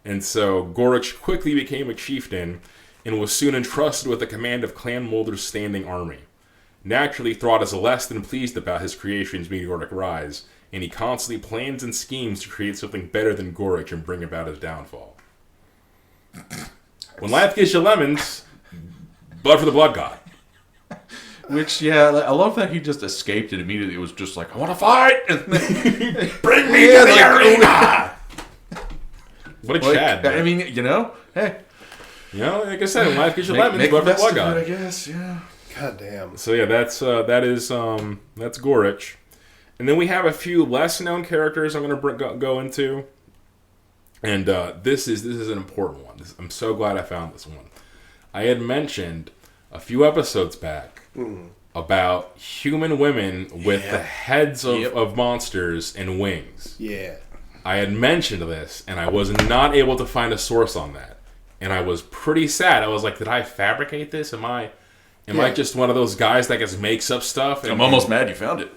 A: And so Ghoritch quickly became a chieftain and was soon entrusted with the command of Clan Moulder's standing army. Naturally, Throt is less than pleased about his creation's meteoric rise, and he constantly plans and schemes to create something better than Ghoritch and bring about his downfall. When life gives you lemons, blood for the blood god.
C: Which, yeah, I love that he just escaped and immediately was just like, I want to fight! And then, bring me to the arena!
A: What a Chad.
C: I mean, you know, hey.
A: You know, like I said, when life gives you lemons, blood for the blood god.
C: I guess, yeah.
B: God damn.
A: So yeah, that's Ghoritch. And then we have a few less known characters I'm going to go into. And this is an important one. I'm so glad I found this one. I had mentioned a few episodes back about human women with the heads of monsters and wings.
B: Yeah.
A: I had mentioned this, and I was not able to find a source on that. And I was pretty sad. I was like, did I fabricate this? Am I just one of those guys that just makes up stuff?
C: I'm almost mad you found it.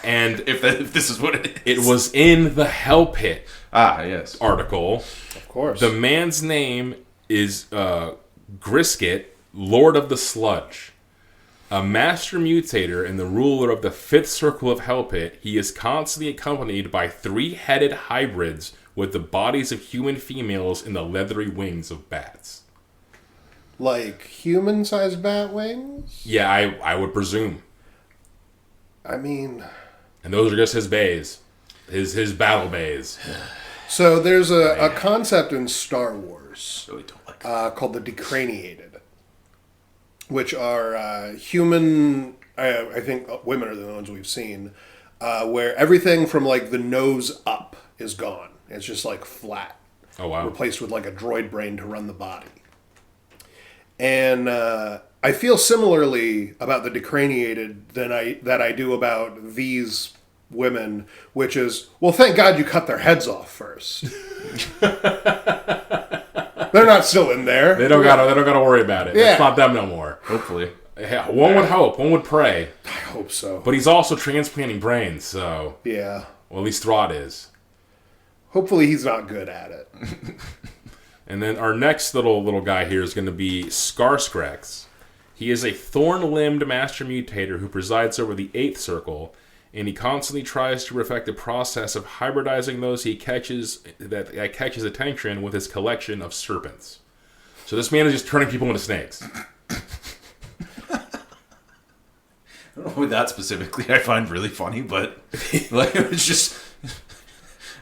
A: And
C: if this is what it is.
A: It was in the Hell Pit
C: yes.
A: article.
B: Of course.
A: The man's name is Griskit, Lord of the Sludge. A master mutator and the ruler of the 5th circle of Hell Pit, he is constantly accompanied by 3-headed hybrids with the bodies of human females and the leathery wings of bats.
B: Like human-sized bat wings?
A: Yeah, I would presume.
B: I mean...
A: And those are just his bays. His battle bays.
B: So there's a concept in Star Wars
C: Really don't like that.
B: called the decraniated, which are human... I think women are the ones we've seen, where everything from like the nose up is gone. It's just like flat.
A: Oh, wow.
B: Replaced with like a droid brain to run the body. And I feel similarly about the decraniated that I do about these women, which is, well, thank God you cut their heads off first. They're not still in there.
A: They don't gotta worry about it.
B: Yeah.
A: It's not them no more.
C: Hopefully.
A: Yeah, one would hope. One would pray.
B: I hope so.
A: But he's also transplanting brains, so...
B: Yeah.
A: Well, at least Throt is.
B: Hopefully he's not good at it.
A: And then our next little guy here is going to be Scarskrex. He is a thorn-limbed master mutator who presides over the 8th circle, and he constantly tries to perfect the process of hybridizing those he catches that catches attention with his collection of serpents. So this man is just turning people into snakes.
C: I don't know that specifically I find really funny, but like it was just...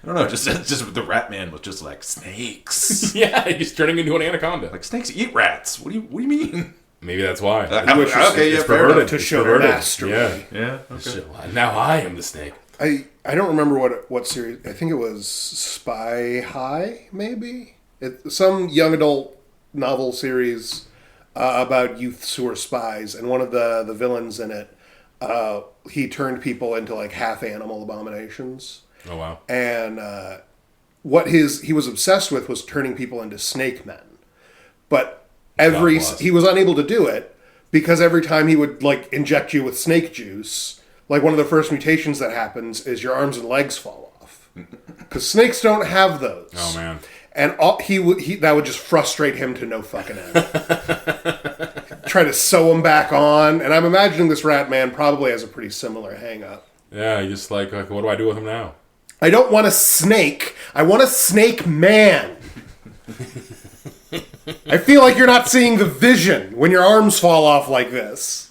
C: I don't know, just the rat man was just like, snakes.
A: Yeah, he's turning into an anaconda.
C: Like, snakes eat rats. What do you mean?
A: Maybe that's why.
B: It's
C: fair enough.
B: To show their mastery.
A: Yeah.
C: Okay.
A: Now I am the snake.
B: I don't remember what series. I think it was Spy High, maybe? Some young adult novel series about youths who are spies, and one of the villains in it, he turned people into like half animal abominations.
A: Oh, wow.
B: And what he was obsessed with was turning people into snake men. But he was unable to do it because every time he would like inject you with snake juice, like one of the first mutations that happens is your arms and legs fall off. Because snakes don't have those.
A: Oh, man.
B: And that would just frustrate him to no fucking end. Try to sew him back on. And I'm imagining this rat man probably has a pretty similar hang-up.
A: Yeah, just like, what do I do with him now?
B: I don't want a snake. I want a snake man. I feel like you're not seeing the vision when your arms fall off like this.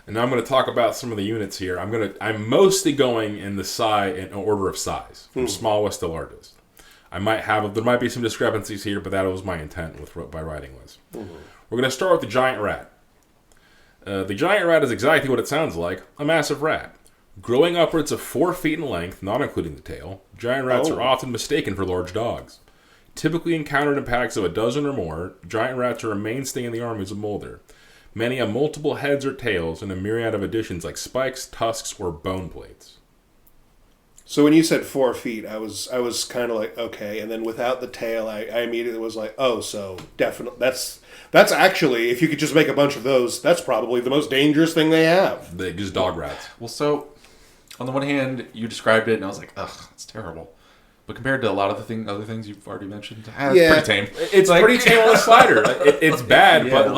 A: And now I'm going to talk about some of the units here. I'm mostly going in order of size, from smallest to largest. There might be some discrepancies here, but that was my intent by writing this. We're going to start with the giant rat. The giant rat is exactly what it sounds like, a massive rat. Growing upwards of 4 feet in length, not including the tail, giant rats are often mistaken for large dogs. Typically encountered in packs of a dozen or more, giant rats are a mainstay in the armies of Moulder. Many have multiple heads or tails, and a myriad of additions like spikes, tusks, or bone plates.
B: So when you said 4 feet, I was kind of like, okay, and then without the tail, I immediately was like, oh, so definitely that's actually, if you could just make a bunch of those, that's probably the most dangerous thing they have.
A: They're just dog rats.
C: Well, so on the one hand, you described it, and I was like, ugh, it's terrible. But compared to a lot of the other things you've already mentioned, it's pretty tame.
A: It's like, pretty tame on a slider. It's bad, but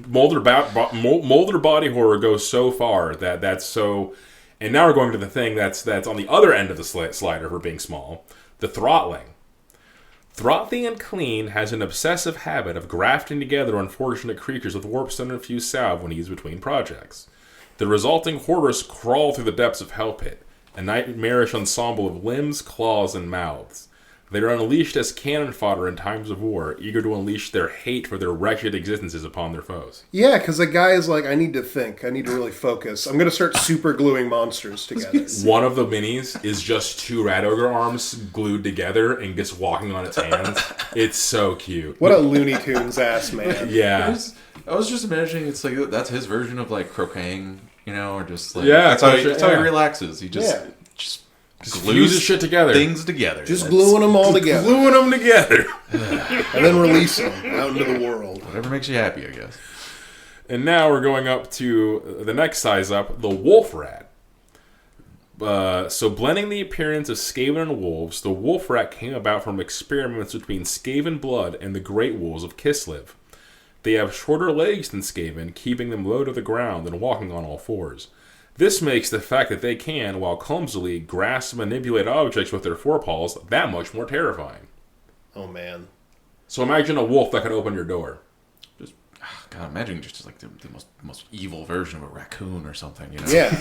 A: Moulder body horror goes so far that's so. And now we're going to the thing that's on the other end of the slider for being small, the Throtling. Throt the Unclean has an obsessive habit of grafting together unfortunate creatures with warpstone-infused salve when he's between projects. The resulting horrors crawl through the depths of Hell Pit, a nightmarish ensemble of limbs, claws, and mouths. They are unleashed as cannon fodder in times of war, eager to unleash their hate for their wretched existences upon their foes.
B: Yeah, because the guy is like, I need to think. I need to really focus. I'm going to start super gluing monsters together.
A: One of the minis is just 2 rat ogre arms glued together and just walking on its hands. It's so cute.
B: What a Looney Tunes ass man.
A: Yeah.
C: I was just imagining it's like that's his version of like croqueting, or just like
A: that's
C: how he relaxes. He just
A: glues his shit together.
C: Things together.
B: Just gluing them all together.
A: Gluing them together.
B: And then releasing them out into the world.
C: Whatever makes you happy, I guess.
A: And now we're going up to the next size up, the Wolf Rat. So blending the appearance of Skaven and wolves, the Wolf Rat came about from experiments between Skaven blood and the Great Wolves of Kislev. They have shorter legs than Skaven, keeping them low to the ground and walking on all fours. This makes the fact that they can, while clumsily, grasp and manipulate objects with their forepaws that much more terrifying.
B: Oh, man.
A: So imagine a wolf that could open your door.
C: God, imagine just like the most evil version of a raccoon or something,
B: Yeah.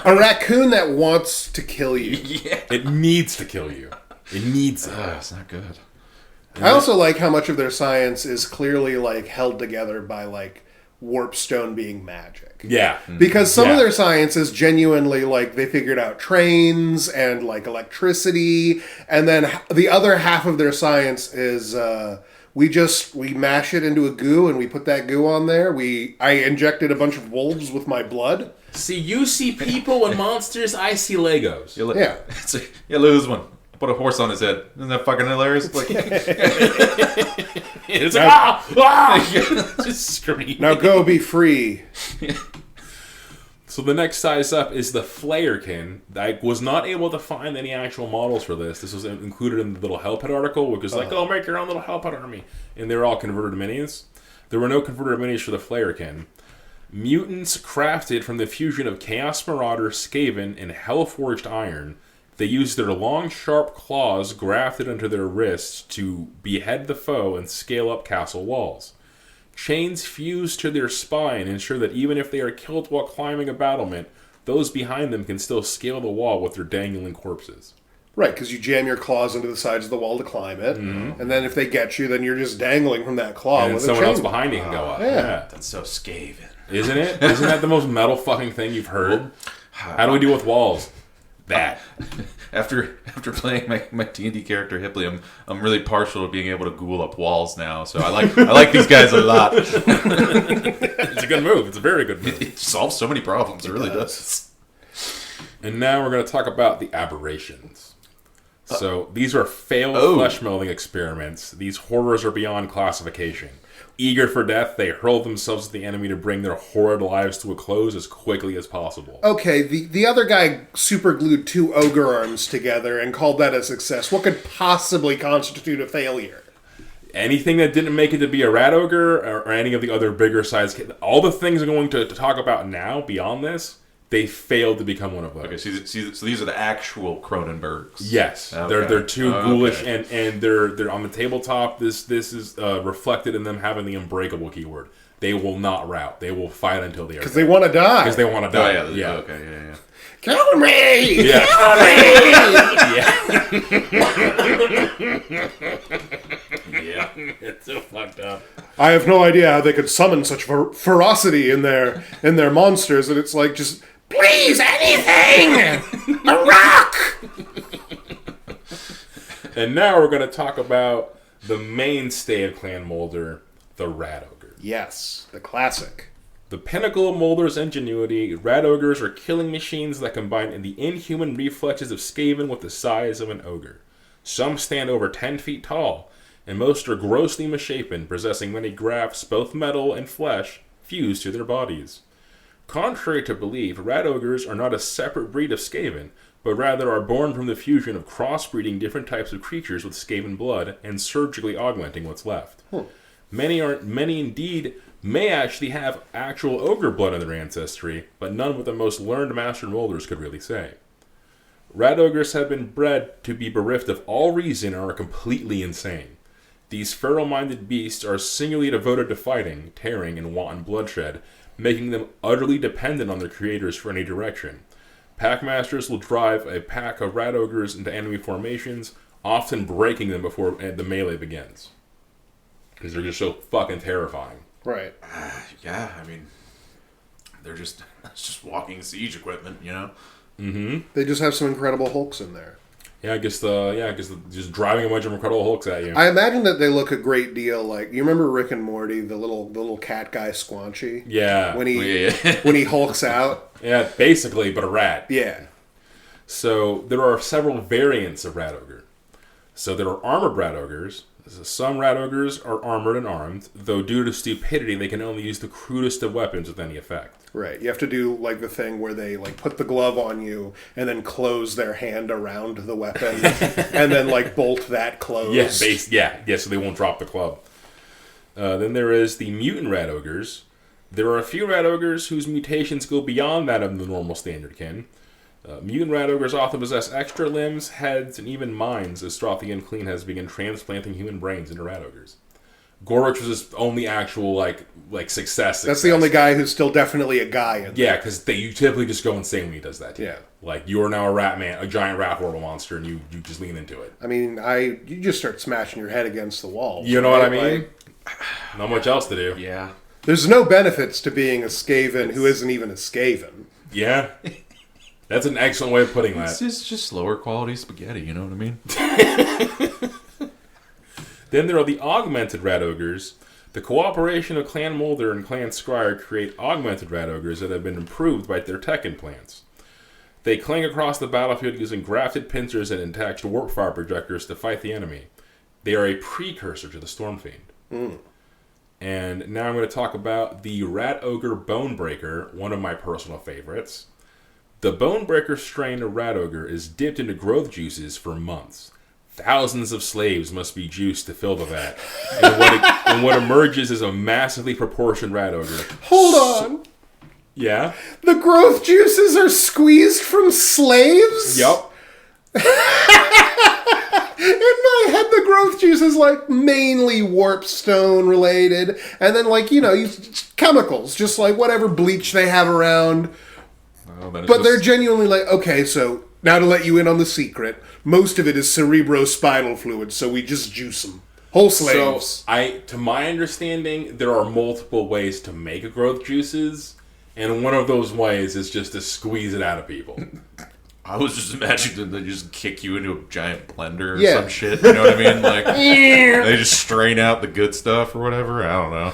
B: A raccoon that wants to kill you.
C: Yeah.
A: It needs to kill you. It needs it.
C: It's not good.
B: I also like how much of their science is clearly like held together by like warpstone being magic.
A: Yeah.
B: Because some of their science is genuinely like they figured out trains and like electricity, and then the other half of their science is we mash it into a goo and we put that goo on there. I injected a bunch of wolves with my blood.
A: See, you see people and monsters, I see Legos.
C: Look at this one. Put a horse on his head. Isn't that fucking hilarious? Like,
A: it's like, just scream.
B: Now go be free.
A: So the next size up is the Flayerkin. I was not able to find any actual models for this. This was included in the little Hell Pit article, which was like, make your own little Hell Pit army. And they were all converted minis. There were no converted minis for the Flayerkin. Mutants crafted from the fusion of Chaos Marauder, Skaven, and Hellforged Iron. They used their long, sharp claws grafted onto their wrists to behead the foe and scale up castle walls. Chains fused to their spine ensure that even if they are killed while climbing a battlement, those behind them can still scale the wall with their dangling corpses.
B: Right, because you jam your claws into the sides of the wall to climb it, and then if they get you, then you're just dangling from that claw
A: and
B: with
A: someone
B: a chain.
A: else behind you can go up.
B: Yeah.
C: that's so Skaven.
A: Isn't it? Isn't that the most metal fucking thing you've heard? How do we deal with walls? That.
C: After playing my D&D character Hiplium, I'm really partial to being able to ghoul up walls now. So I like these guys a lot.
A: It's a good move. It's a very good move.
C: It solves so many problems. It really does.
A: And now we're going to talk about the aberrations. So these are failed flesh melding experiments. These horrors are beyond classification. Eager for death, they hurl themselves at the enemy to bring their horrid lives to a close as quickly as possible.
B: Okay, the other guy super glued 2 ogre arms together and called that a success. What could possibly constitute a failure?
A: Anything that didn't make it to be a rat ogre or any of the other bigger size, all the things I'm going to talk about now beyond this, they failed to become one of those.
C: Okay, so these are the actual Cronenbergs.
A: Yes,
C: okay.
A: they're too ghoulish, and they're on the tabletop. This is reflected in them having the unbreakable keyword. They will not rout. They will fight until they are.
B: Because they want to die.
A: Because they want to die.
C: Oh, yeah. Okay. Yeah.
B: Kill me!
A: Yeah. Yeah. It's so fucked up.
B: I have no idea how they could summon such ferocity in their monsters, and it's like just please anything, a rock.
A: And now we're going to talk about the mainstay of Clan Moulder, the Rat Ogre.
B: Yes, the classic.
A: The pinnacle of Moulder's ingenuity, Rat Ogres are killing machines that combine the inhuman reflexes of Skaven with the size of an ogre. Some stand over 10 feet tall, and most are grossly misshapen, possessing many grafts, both metal and flesh, fused to their bodies. Contrary to belief, Rat Ogres are not a separate breed of Skaven, but rather are born from the fusion of crossbreeding different types of creatures with Skaven blood and surgically augmenting what's left. Many indeed may actually have actual ogre blood in their ancestry, but none but the most learned master molders could really say. Rat Ogres have been bred to be bereft of all reason and are completely insane. These feral-minded beasts are singularly devoted to fighting, tearing, and wanton bloodshed, making them utterly dependent on their creators for any direction. Packmasters will drive a pack of Rat Ogres into enemy formations, often breaking them before the melee begins. Because they're just so fucking terrifying.
B: Right.
C: Yeah, I mean, it's just walking siege equipment, you know?
A: Mm-hmm.
B: They just have some incredible hulks in there.
A: Yeah, I guess just driving a bunch of incredible hulks at you.
B: I imagine that they look a great deal like, you remember Rick and Morty, the little cat guy Squanchy?
A: Yeah.
B: When he hulks out?
A: Yeah, basically, but a rat.
B: Yeah.
A: So there are several variants of Rat Ogre. So there are armored Rat Ogres. Some Rat Ogres are armored and armed, though due to stupidity they can only use the crudest of weapons with any effect.
B: Right. You have to do like the thing where they like put the glove on you and then close their hand around the weapon and then like bolt that closed.
A: Yeah, so they won't drop the club. Then there is the mutant Rat Ogres. There are a few Rat Ogres whose mutations go beyond that of the normal standard kin. Mutant Rat Ogres often possess extra limbs, heads, and even minds, as Throt the Unclean has begun transplanting human brains into Rat Ogres. Ghoritch was his only actual, like success.
B: That's the only guy who's still definitely a guy.
A: Yeah, because you typically just go insane when he does that.
B: Yeah.
A: Like, you are now a rat man, a giant rat horrible monster, and you just lean into it.
B: I mean, you just start smashing your head against the wall.
A: You know what I mean? Not much else to do.
C: Yeah.
B: There's no benefits to being a Skaven who isn't even a Skaven.
A: Yeah. That's an excellent way of putting that.
C: It's just lower quality spaghetti, you know what I mean?
A: Then there are the augmented Rat Ogres. The cooperation of Clan Moulder and Clan Scryer create augmented Rat Ogres that have been improved by their tech implants. They cling across the battlefield using grafted pincers and attached warp fire projectors to fight the enemy. They are a precursor to the Stormfiend. And now I'm going to talk about the Rat Ogre Bonebreaker, one of my personal favorites. The Bonebreaker strain of Rat Ogre is dipped into growth juices for months. Thousands of slaves must be juiced to fill the vat. And what emerges is a massively proportioned Rat Ogre.
B: Hold on.
A: Yeah?
B: The growth juices are squeezed from slaves?
A: Yup.
B: In my head, the growth juice is like mainly warpstone related. And then chemicals, just like whatever bleach they have around. But they're genuinely like, okay, so now to let you in on the secret, most of it is cerebrospinal fluid, so we just juice them. Whole slaves.
A: So, to my understanding, there are multiple ways to make growth juices, and one of those ways is just to squeeze it out of people.
C: I was just imagining they just kick you into a giant blender or some shit, you know what I mean? Like, they just strain out the good stuff or whatever, I don't know.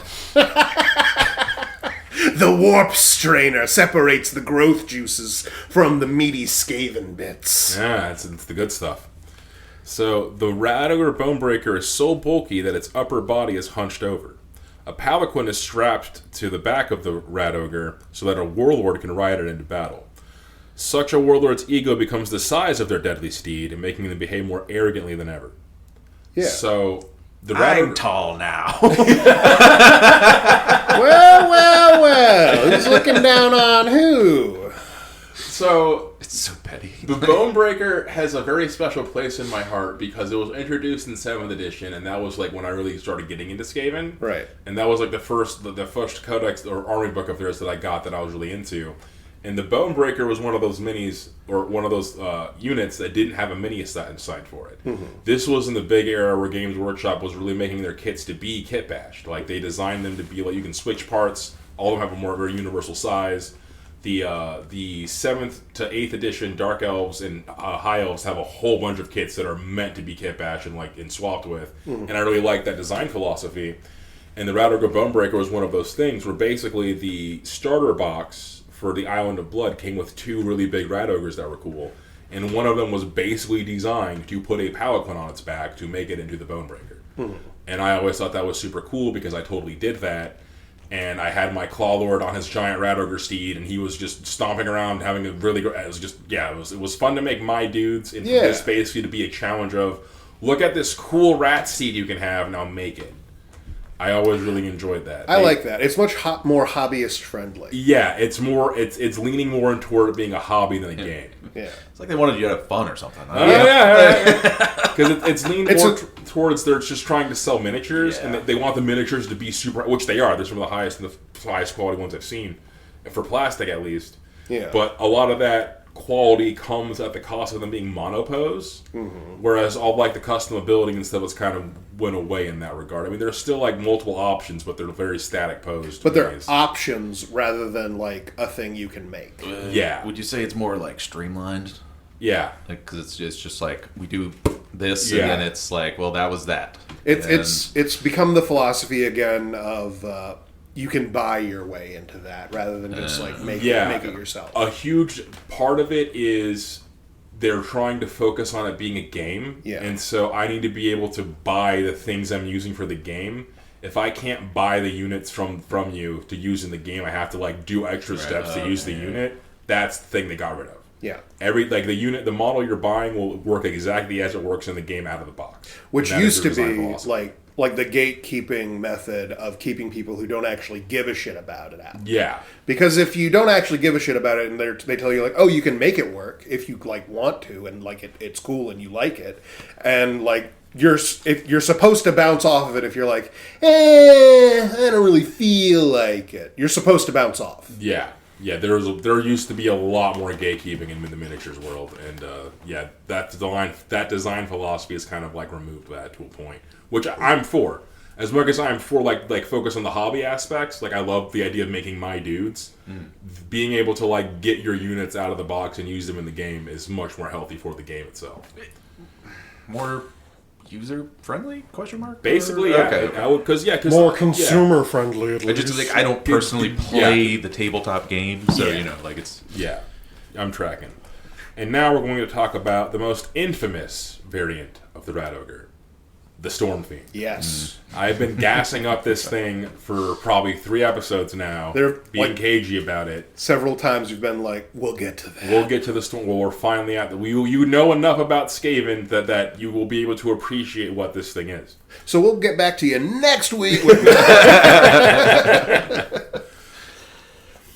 B: The warp strainer separates the growth juices from the meaty Skaven bits.
A: Yeah, it's the good stuff. So, the Rat Ogre Bonebreaker is so bulky that its upper body is hunched over. A palanquin is strapped to the back of the Rat Ogre so that a warlord can ride it into battle. Such a warlord's ego becomes the size of their deadly steed, making them behave more arrogantly than ever.
B: Yeah.
A: So,
C: I'm tall now.
B: Well. Who's looking down on who?
A: So,
C: it's so petty.
A: The Bonebreaker has a very special place in my heart because it was introduced in 7th edition, and that was like when I really started getting into Skaven.
B: Right.
A: And that was like the first codex or army book of theirs that I got that I was really into. And the Bonebreaker was one of those minis, or one of those units that didn't have a mini assigned for it. Mm-hmm. This was in the big era where Games Workshop was really making their kits to be kit bashed. Like, they designed them to be like, you can switch parts, all of them have a very universal size. the 7th to 8th edition Dark Elves and High Elves have a whole bunch of kits that are meant to be kit bashed and swapped with, and I really like that design philosophy. And the Rat Ogre Bonebreaker was one of those things where basically the starter box for the Island of Blood came with 2 really big Rat Ogres that were cool, and one of them was basically designed to put a Paladin on its back to make it into the Bonebreaker. And I always thought that was super cool because I totally did that. And I had my Clawlord on his giant Rat Ogre steed, and he was just stomping around, having a really great... It was just, it was fun to make my dudes, and for this basically to be a challenge of, look at this cool rat steed you can have, now make it. I always really enjoyed that.
B: I like that. It's much more hobbyist friendly.
A: Yeah, it's leaning more toward it being a hobby than a game.
B: Yeah.
C: It's like they wanted you to have fun or something.
A: Because it's leaning more towards they're just trying to sell miniatures, and they want the miniatures to be super, which they are. They're some of the highest quality ones I've seen, for plastic at least.
B: Yeah.
A: But a lot of that quality comes at the cost of them being monopose, whereas all like the custom building and stuff has kind of went away in that regard. I mean, there's still like multiple options, but they're very static posed.
B: But they're options rather than like a thing you can make.
C: Would you say it's more like streamlined?
A: Yeah.
C: Like, because it's just like we do this, and then it's like, well, that was that.
B: It's become the philosophy again of you can buy your way into that rather than just like make it yourself.
A: A huge part of it is they're trying to focus on it being a game, and so I need to be able to buy the things I'm using for the game. If I can't buy the units from you to use in the game, I have to like do extra steps to use the unit. That's the thing they got rid of.
B: Yeah.
A: The model you're buying will work exactly as it works in the game out of the box.
B: Which used to be like the gatekeeping method of keeping people who don't actually give a shit about it out.
A: Yeah.
B: Because if you don't actually give a shit about it and they tell you like, oh, you can make it work if you like want to and like it's cool and you like it, and like you're supposed to bounce off of it if you're like, I don't really feel like it. You're supposed to bounce off.
A: Yeah. Yeah, there used to be a lot more gatekeeping in the miniatures world, and that design philosophy is kind of like removed that to a point, which I'm for. As much as I'm for like focus on the hobby aspects, like I love the idea of making my dudes. Being able to like get your units out of the box and use them in the game is much more healthy for the game itself.
C: More user friendly? Question mark.
A: Basically,
C: okay.
A: I would, cause
B: more consumer friendly. At least.
C: Just like I don't personally play the tabletop game, so like it's
A: I'm tracking. And now we're going to talk about the most infamous variant of the Rat Ogre, the Stormfiend.
B: Yes.
A: I've been gassing up this thing for probably 3 episodes now.
B: They're
A: being cagey about it.
B: Several times you've been like, we'll get to that.
A: We'll get to the storm. Well, we're finally at the... You know enough about Skaven that you will be able to appreciate what this thing is.
B: So we'll get back to you next week.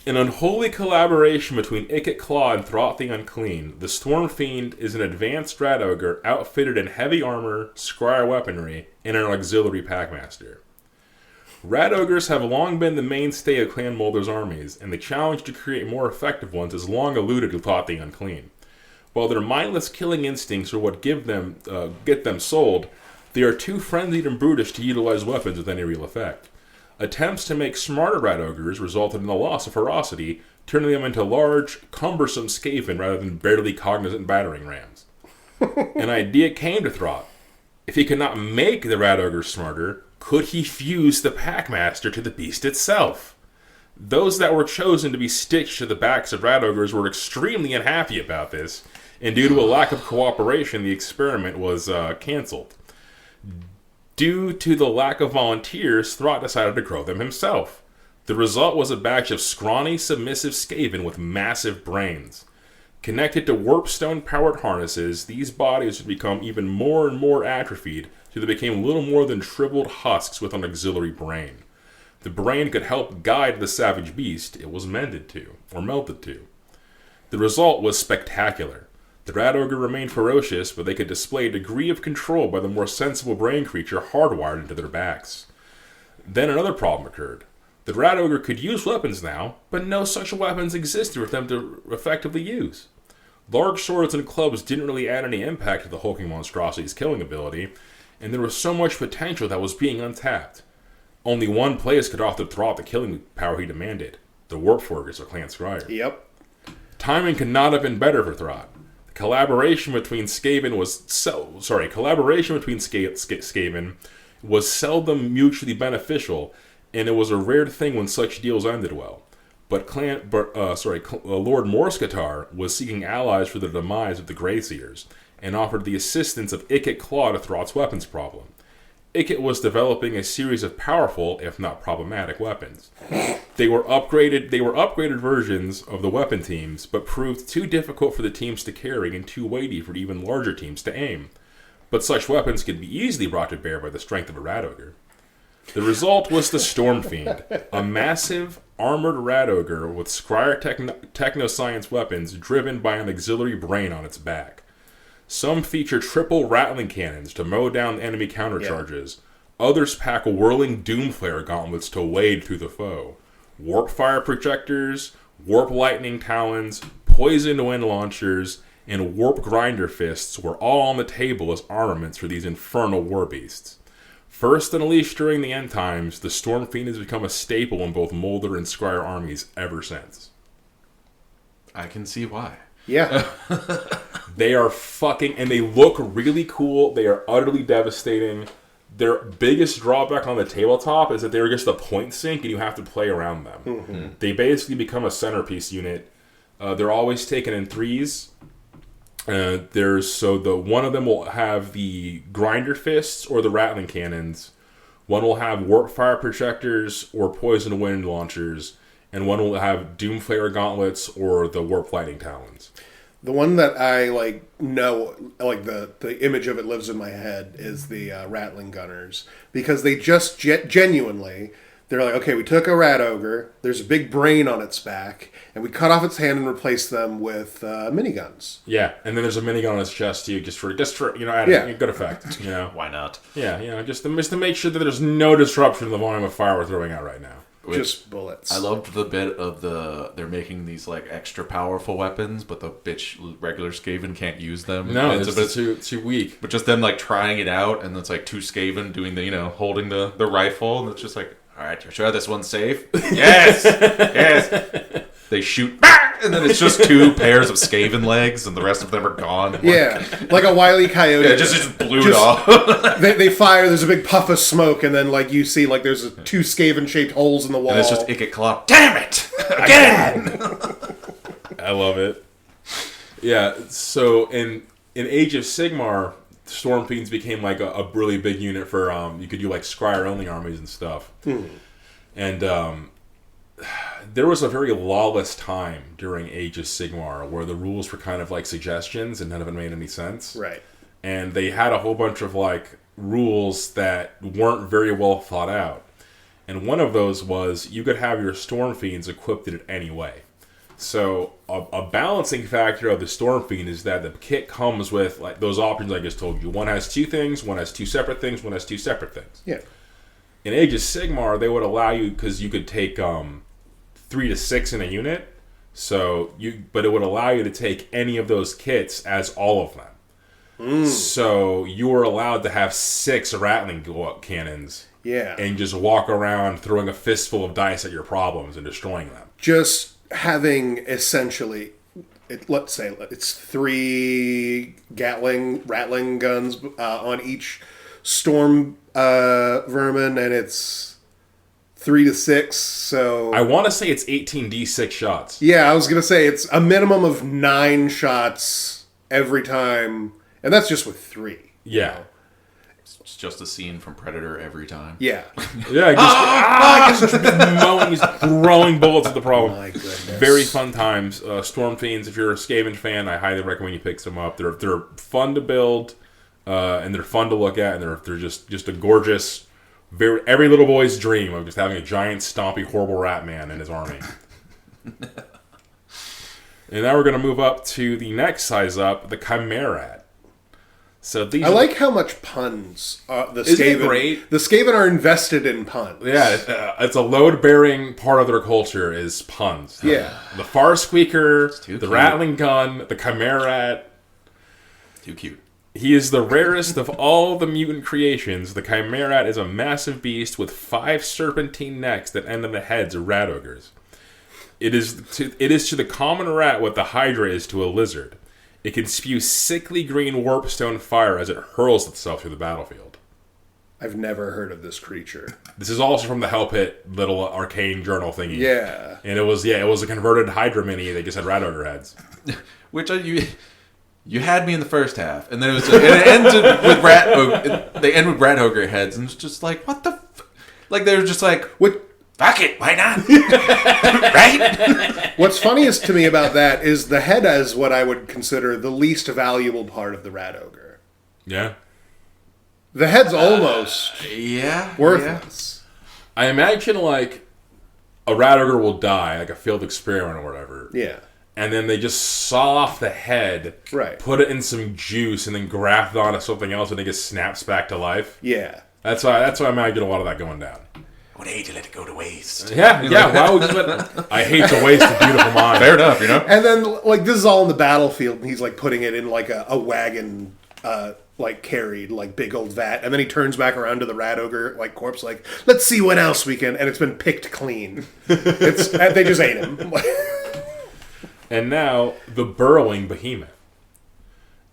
A: An unholy collaboration between Ikit Claw and Throt the Unclean, the Stormfiend is an advanced Rat Ogre outfitted in heavy armor, Scryer weaponry, and an auxiliary Packmaster. Rat Ogres have long been the mainstay of Clan Moulder's armies, and the challenge to create more effective ones has long eluded Throt the Unclean. While their mindless killing instincts are what get them sold, they are too frenzied and brutish to utilize weapons with any real effect. Attempts to make smarter Rat Ogres resulted in the loss of ferocity, turning them into large, cumbersome Skaven rather than barely cognizant battering rams. An idea came to Throt. If he could not make the Rat Ogres smarter, could he fuse the Packmaster to the beast itself? Those that were chosen to be stitched to the backs of Rat Ogres were extremely unhappy about this, and due to a lack of cooperation, the experiment was cancelled. Due to the lack of volunteers, Throt decided to grow them himself. The result was a batch of scrawny, submissive Skaven with massive brains. Connected to warpstone-powered harnesses, these bodies would become even more and more atrophied, till they became little more than shriveled husks with an auxiliary brain. The brain could help guide the savage beast it was melted to. The result was spectacular. The Rat Ogre remained ferocious, but they could display a degree of control by the more sensible brain creature hardwired into their backs. Then another problem occurred. The Rat Ogre could use weapons now, but no such weapons existed for them to effectively use. Large swords and clubs didn't really add any impact to the hulking monstrosity's killing ability, and there was so much potential that was being untapped. Only one place could offer Throt the killing power he demanded: the Warpforgers of Clan Scryer.
B: Yep.
A: Timing could not have been better for Throt. Collaboration between Skaven was seldom mutually beneficial, and it was a rare thing when such deals ended well. But Lord Morskatar was seeking allies for the demise of the Greyseers, and offered the assistance of Ikit Claw to Throt's weapons problem. Ikit was developing a series of powerful, if not problematic, weapons. They were upgraded versions of the weapon teams, but proved too difficult for the teams to carry and too weighty for even larger teams to aim. But such weapons could be easily brought to bear by the strength of a Rat Ogre. The result was the Stormfiend, a massive, armored Rat Ogre with Scryer technoscience weapons driven by an auxiliary brain on its back. Some feature triple rattling cannons to mow down enemy countercharges. Yeah. Others pack whirling Doomflare gauntlets to wade through the foe. Warp fire projectors, warp lightning talons, poisoned wind launchers, and warp grinder fists were all on the table as armaments for these infernal war beasts. First unleashed during the end times, the Stormfiend has become a staple in both Moulder and Scryer armies ever since.
C: I can see why.
B: Yeah.
A: They are fucking, and they look really cool. They are utterly devastating. Their biggest drawback on the tabletop is that they're just a point sink and you have to play around them. Mm-hmm. They basically become a centerpiece unit. They're always taken in threes. One of them will have the grinder fists or the rattling cannons. One will have warp fire projectors or poison wind launchers, and one will have Doomflare gauntlets or the warp lightning talons.
B: The one that I know, the image of it lives in my head, is the rattling gunners, because they just genuinely, they're like, okay, we took a rat ogre, there's a big brain on its back, and we cut off its hand and replaced them with miniguns.
A: Yeah, and then there's a minigun on its chest too, just for adding good effect.
C: Why not?
A: Yeah, just to make sure that there's no disruption in the volume of fire we're throwing out right now.
B: Just bullets.
C: I loved the bit of they're making these extra powerful weapons, but the regular Skaven can't use them.
A: No, it's a bit too weak.
C: But just them trying it out, and it's two Skaven doing holding the rifle, and it's just all right, you're sure this one's safe? Yes, yes. They shoot, and then it's just two pairs of Skaven legs, and the rest of them are gone.
B: Yeah, like a Wile E. Coyote.
C: Yeah, just blew it off.
B: they fire, there's a big puff of smoke, and then you see there's two Skaven-shaped holes in the wall.
C: And it's just Ikit Claw. Damn it! Again!
A: I love it. Yeah, so in Age of Sigmar, Stormfiends became a really big unit for, you could do Scryer-only armies and stuff. And, there was a very lawless time during Age of Sigmar where the rules were kind of suggestions and none of it made any sense.
B: Right.
A: And they had a whole bunch of rules that weren't very well thought out. And one of those was you could have your Stormfiends equipped in any way. So a balancing factor of the Stormfiend is that the kit comes with those options I just told you. One has two things, one has two separate things, one has two separate things.
B: Yeah.
A: In Age of Sigmar, they would allow you, because you could take 3 to 6 in a unit, but it would allow you to take any of those kits as all of them. So you were allowed to have 6 rattling cannons.
B: Yeah.
A: And just walk around throwing a fistful of dice at your problems and destroying them.
B: Just having essentially, let's say it's 3 rattling guns on each storm vermin, and it's 3 to 6, so...
A: I want to say it's 18d6 shots.
B: Yeah, I was going to say it's a minimum of 9 shots every time, and that's just with 3.
A: Yeah.
C: It's just a scene from Predator every time.
B: Yeah.
A: Yeah, he's throwing bullets at the problem.
B: My goodness.
A: Very fun times. Stormfiends, if you're a Skaven fan, I highly recommend you pick some up. They're fun to build, and they're fun to look at, and they're just a gorgeous... every little boy's dream of just having a giant, stompy, horrible rat man in his army. And now we're going to move up to the next size up, the Chimerat. So these
B: I like how much puns the Skaven...
A: great?
B: The Skaven are invested in puns.
A: Yeah, it's a load-bearing part of their culture is puns.
B: Yeah.
A: The Far Squeaker, the
C: cute.
A: Rattling Gun, the Chimerat.
C: Too cute.
A: He is the rarest of all the mutant creations. The Chimerat is a massive beast with 5 serpentine necks that end on the heads of rat ogres. It is to the common rat what the Hydra is to a lizard. It can spew sickly green warpstone fire as it hurls itself through the battlefield.
B: I've never heard of this creature.
A: This is also from the Hell Pit little arcane journal thingy.
B: Yeah.
A: And it was a converted Hydra mini. They just had rat ogre heads.
C: Which you had me in the first half, and then it ended with they end with rat ogre heads, and it's just like, what the like they were just like,
B: what?
C: Fuck it, why not? Right?
B: What's funniest to me about that is the head is what I would consider the least valuable part of the rat ogre.
A: Yeah.
B: The head's almost worthless.
A: I imagine like a rat ogre will die, like a field experiment or whatever.
B: Yeah.
A: And then they just saw off the head,
B: right?
A: Put it in some juice, and then graft it onto something else, and it just snaps back to life.
B: Yeah.
A: That's why I imagine a lot of that going down.
C: I would hate to let it go to waste.
A: Yeah. Why would you I hate to waste a beautiful mind.
C: Fair enough,
B: And then, like, this is all in the battlefield, and he's, like, putting it in, like, a wagon, like, carried, like, big old vat. And then he turns back around to the rat ogre, like, corpse, like, let's see what else we can... And it's been picked clean. They just ate him.
A: And now, the burrowing behemoth.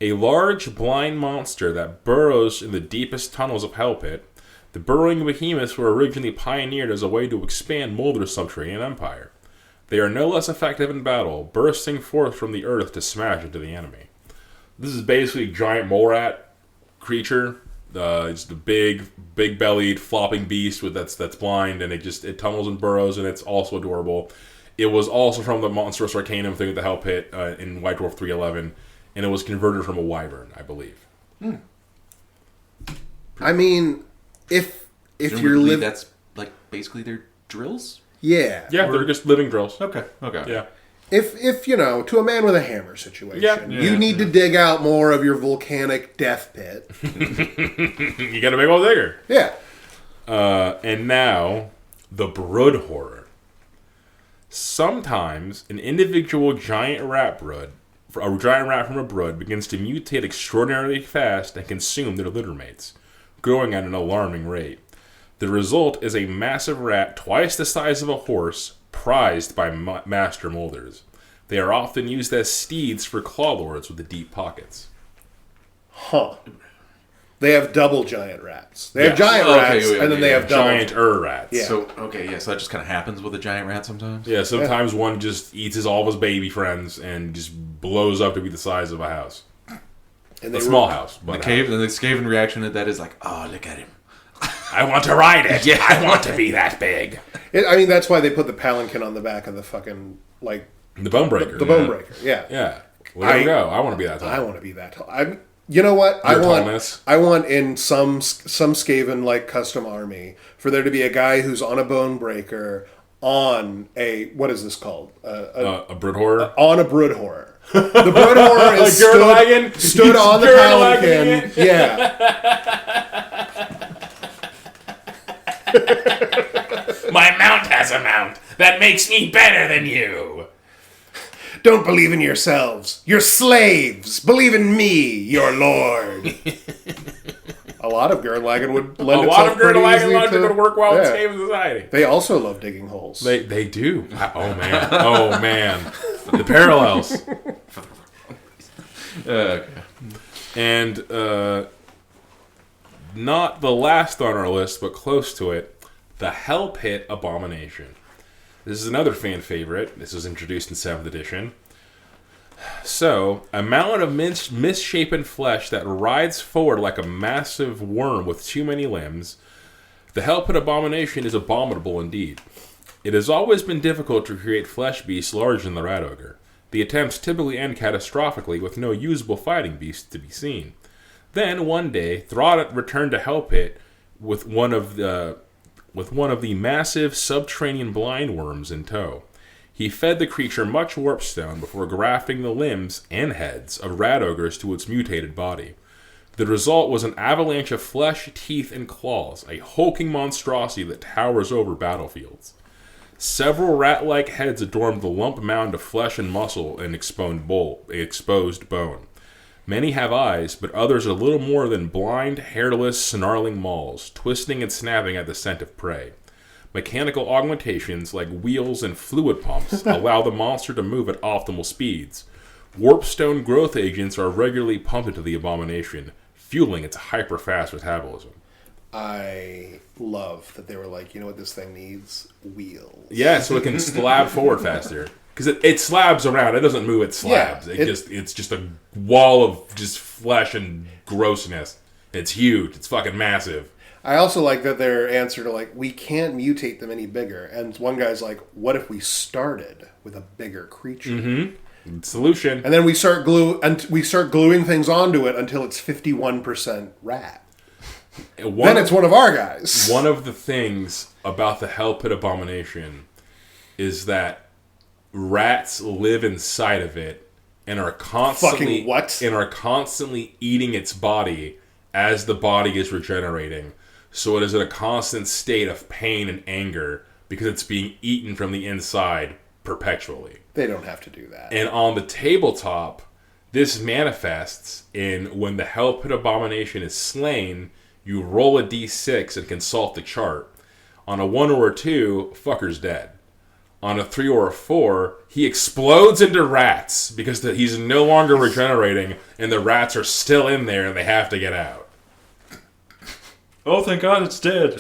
A: A large, blind monster that burrows in the deepest tunnels of Hell Pit. The burrowing behemoths were originally pioneered as a way to expand Moulder's subterranean empire. They are no less effective in battle, bursting forth from the earth to smash into the enemy. This is basically a giant mole rat creature. It's the big-bellied, flopping beast that's blind, and it tunnels and burrows, and it's also adorable. It was also from the Monstrous Arcanum thing with the Hell Pit in White Dwarf 311, and it was converted from a wyvern, I believe.
B: I mean... If you're living,
C: that's like basically their drills.
B: Yeah,
A: they're just living drills.
C: Okay.
A: Yeah.
B: If to a man with a hammer situation, you need to dig out more of your volcanic death pit.
A: You got a big old digger.
B: Yeah.
A: And now the brood horror. Sometimes an individual giant rat from a brood begins to mutate extraordinarily fast and consume their littermates, growing at an alarming rate. The result is a massive rat twice the size of a horse, prized by master Moulders. They are often used as steeds for clawlords with the deep pockets.
B: Huh. They have double giant rats. They have giant rats, and then they have
A: giant rats.
B: Yeah.
C: So that just kind of happens with a giant rat sometimes?
A: Yeah, sometimes one just eats all of his baby friends and just blows up to be the size of a house.
B: And
A: a small house.
C: The Skaven reaction to that is like, oh, look at him.
A: I want to ride it. Yeah, I want to be that big.
C: That's
B: why they put the palanquin on the back of the fucking, like...
A: The bone breaker.
B: The bone breaker, yeah.
A: Yeah. There you go. I want to be that tall.
B: I want to be that tall. You know what? I want in some Skaven, like, custom army, for there to be a guy who's on a bone breaker on a... What is this called?
A: A brood horror?
B: On a brood horror. The brood horror is stood on the palanquin. Yeah.
A: My mount has a mount that makes me better than you.
B: Don't believe in yourselves. You're slaves. Believe in me, your lord. A lot of Gurlagan would lend itself pretty easily to... A lot of Gurlagan
A: would work well in Skaven society.
B: They also love digging holes.
A: They do. Oh, man. Oh, man. The parallels. And not the last on our list, but close to it, the Hell Pit Abomination. This is another fan favorite. This was introduced in 7th edition. So, a mountain of misshapen flesh that rides forward like a massive worm with too many limbs, the Hell Pit Abomination is abominable indeed. It has always been difficult to create flesh beasts larger than the rat ogre. The attempts typically end catastrophically with no usable fighting beasts to be seen. Then, one day, Throt returned to Hell Pit with one of the massive subterranean blind worms in tow. He fed the creature much warpstone before grafting the limbs and heads of rat ogres to its mutated body. The result was an avalanche of flesh, teeth, and claws, a hulking monstrosity that towers over battlefields. Several rat-like heads adorned the lump mound of flesh and muscle and exposed bone. Many have eyes, but others are little more than blind, hairless, snarling mauls, twisting and snapping at the scent of prey. Mechanical augmentations like wheels and fluid pumps allow the monster to move at optimal speeds. Warpstone growth agents are regularly pumped into the abomination, fueling its hyper-fast metabolism.
B: I love that they were like, you know what this thing needs? Wheels.
A: Yeah, so it can slab forward faster. Because it slabs around. It doesn't move, it slabs.
B: Yeah,
A: it's just a wall of just flesh and grossness. It's huge. It's fucking massive.
B: I also like that their answer to like, we can't mutate them any bigger. And one guy's like, what if we started with a bigger creature?
A: Mm-hmm. Solution.
B: And then we start gluing things onto it until it's 51% rat. Then it's one of our guys.
A: One of the things about the Hell Pit Abomination is that rats live inside of it and are constantly eating its body as the body is regenerating. So it is in a constant state of pain and anger because it's being eaten from the inside perpetually.
B: They don't have to do that.
A: And on the tabletop, this manifests in when the Hell Pit Abomination is slain, you roll a d6 and consult the chart. On a 1 or a 2, fucker's dead. On a 3 or a 4, he explodes into rats because he's no longer regenerating and the rats are still in there and they have to get out.
C: Oh, thank God it's dead.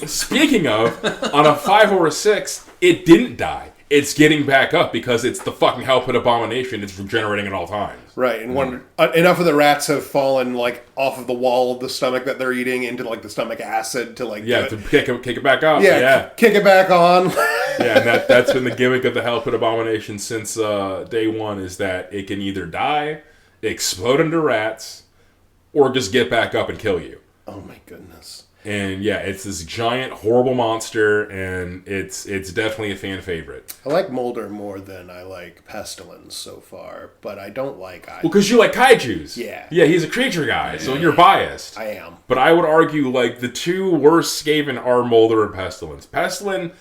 A: Speaking of, on a 5 or a 6, it didn't die. It's getting back up because it's the fucking Hell Pit Abomination. It's regenerating at all times.
B: Right, and enough of the rats have fallen like off of the wall of the stomach that they're eating into like the stomach acid to like
A: to kick it back up.
B: Yeah, kick it back on.
A: Yeah, and that's been the gimmick of the Hell Pit Abomination since day one is that it can either die, explode into rats, or just get back up and kill you.
B: Oh my goodness.
A: And yeah, it's this giant, horrible monster, and it's definitely a fan favorite.
B: I like Moulder more than I like Pestilence so far, but I don't like
A: Well, because you like kaijus.
B: Yeah.
A: Yeah, he's a creature guy, so you're biased.
B: I am.
A: But I would argue, like, the two worst Skaven are Moulder and Pestilence. Pestilence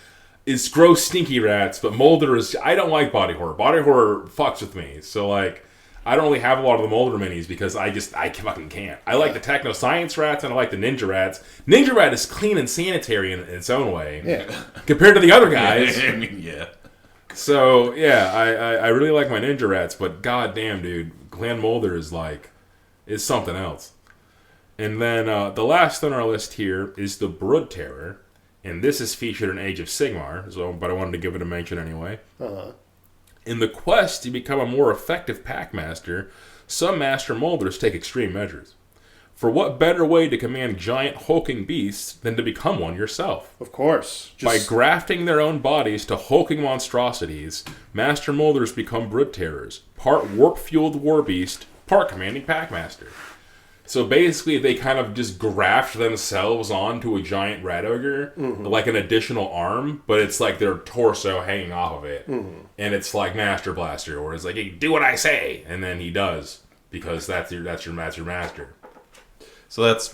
A: is gross, stinky rats, but Moulder is... I don't like body horror. Body horror fucks with me, so, like... I don't really have a lot of the Moulder minis because I fucking can't. I like the techno-science rats and I like the ninja rats. Ninja rat is clean and sanitary in its own way.
B: Yeah.
A: Compared to the other guys.
C: I mean, yeah.
A: So, yeah, I really like my ninja rats, but goddamn, dude, Clan Moulder is something else. And then the last on our list here is the Brood Terror. And this is featured in Age of Sigmar, but I wanted to give it a mention anyway.
B: Uh-huh.
A: In the quest to become a more effective Packmaster, some Master Moulders take extreme measures. For what better way to command giant hulking beasts than to become one yourself?
B: Of course.
A: By grafting their own bodies to hulking monstrosities, Master Moulders become Brood Terrors, part warp-fueled war beast, part commanding Packmaster. So basically, they kind of just graft themselves onto a giant rat ogre, like an additional arm, but it's like their torso hanging off of it. Mm-hmm. And it's like Master Blaster, where it's like, hey, do what I say! And then he does, because that's your master.
C: So that's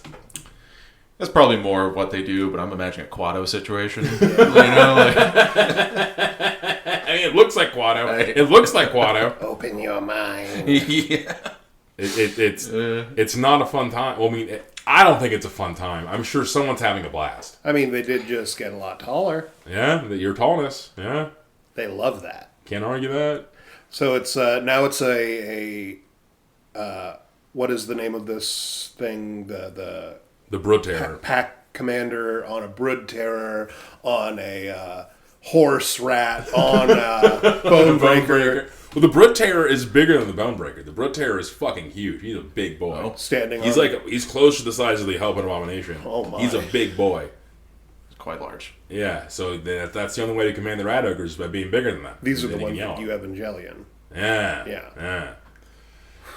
C: probably more of what they do, but I'm imagining a Quado situation. You know, like...
A: I mean, it looks like Quado.
B: Open your mind.
C: Yeah.
A: It's not a fun time. Well, I mean, I don't think it's a fun time. I'm sure someone's having a blast.
B: I mean, they did just get a lot taller.
A: Yeah, your tallness. Yeah,
B: they love that.
A: Can't argue that.
B: So it's now it's a what is the name of this thing? The
A: Brood Terror.
B: Pack commander on a Brood Terror on a horse rat on a Bonebreaker.
A: Well, the Brood Terror is bigger than the Bonebreaker. The Brood Terror is fucking huge. He's a big boy.
B: Oh, standing
A: he's he's close to the size of the Hell Pit Abomination.
B: Oh my.
A: He's a big boy.
C: It's quite large.
A: Yeah, so that's the only way to command the rat ogres, by being bigger than that.
B: These are the ones that you Evangelion.
A: Yeah.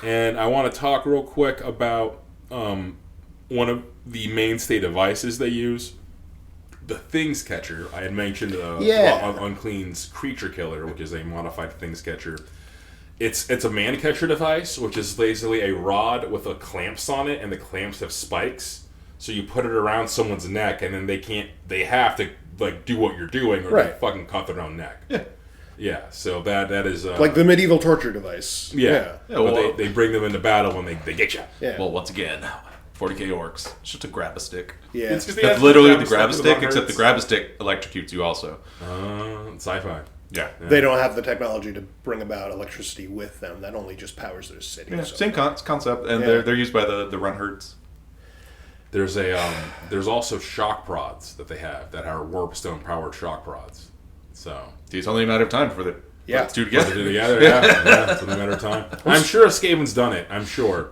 A: And I want to talk real quick about one of the mainstay devices they use. The Things Catcher. I had mentioned Unclean's Creature Killer, which is a modified Things Catcher. It's a man catcher device, which is basically a rod with clamps on it, and the clamps have spikes. So you put it around someone's neck, and then they have to like do what you're doing, or they fucking cut their own neck. Yeah. So that is
B: like the medieval torture device.
A: Yeah. But they bring them into battle when they get you.
B: Yeah.
C: Well, once again, 40k orcs. It's just a grab a stick.
B: Yeah.
A: It's just
C: That's literally the grab a stick, except the grab a stick electrocutes you also.
A: Sci-fi.
C: Yeah.
B: They don't have the technology to bring about electricity with them. That only just powers their city.
C: Yeah,
B: so.
C: same concept, and
B: Yeah.
C: they're used by the run herds.
A: There's also shock prods that they have that are warpstone powered shock prods. So
C: It's only a matter of time before the
B: Yeah.
C: two
A: put it
C: together.
A: together, yeah, it's only a matter of time. I'm sure Skaven's done it. I'm sure.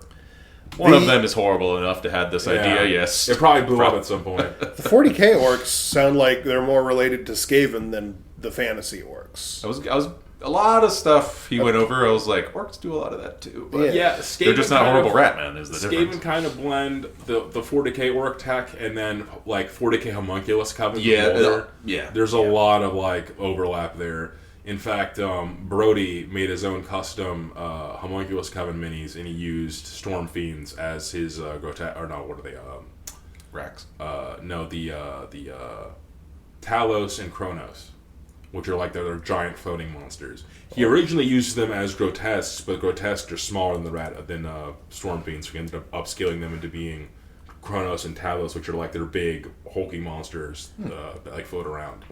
C: One of them is horrible enough to have this idea.
A: Yeah.
C: Yes,
A: It probably blew up at some point.
B: The 40k orcs sound like they're more related to Skaven than the fantasy orcs.
C: I was a lot of stuff he went over. I was like, orcs do a lot of that too, but
A: Yeah, Skaven
C: they're just not
A: kind
C: horrible
A: of-
C: rat men. Is the
A: Skaven
C: difference?
A: kind of blend the 40k orc tech and then like 40k homunculus coven.
C: Yeah,
A: Moulder.
C: yeah.
A: There's a lot of like overlap there. In fact, Brody made his own custom homunculus coven minis, and he used Stormfiends as his grotesque. Or no, what are they?
C: Racks.
A: No, the Talos and Kronos, which are like they're giant floating monsters. He originally used them as grotesques, but grotesques are smaller than Stormfiends. So he ended up upscaling them into being Kronos and Talos, which are like they're big, hulking monsters that like float around,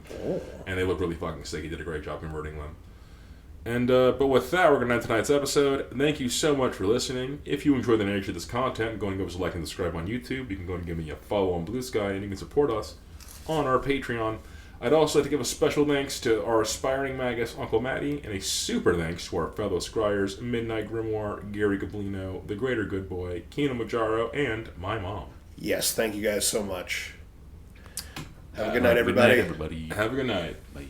A: and they look really fucking sick. He did a great job converting them. And but with that, we're gonna end tonight's episode. Thank you so much for listening. If you enjoy the nature of this content, go and give us a like and subscribe on YouTube. You can go and give me a follow on Blue Sky, and you can support us on our Patreon. I'd also like to give a special thanks to our aspiring magus, Uncle Matty, and a super thanks to our fellow Scryers, MidniteGrimoire, GaryGoblino, the Greater Good Boy, Kinomajaro, and my mom.
B: Yes, thank you guys so much. Have a good
C: Good
B: night, everybody.
C: night, everybody.
A: Have a good night.
C: Bye.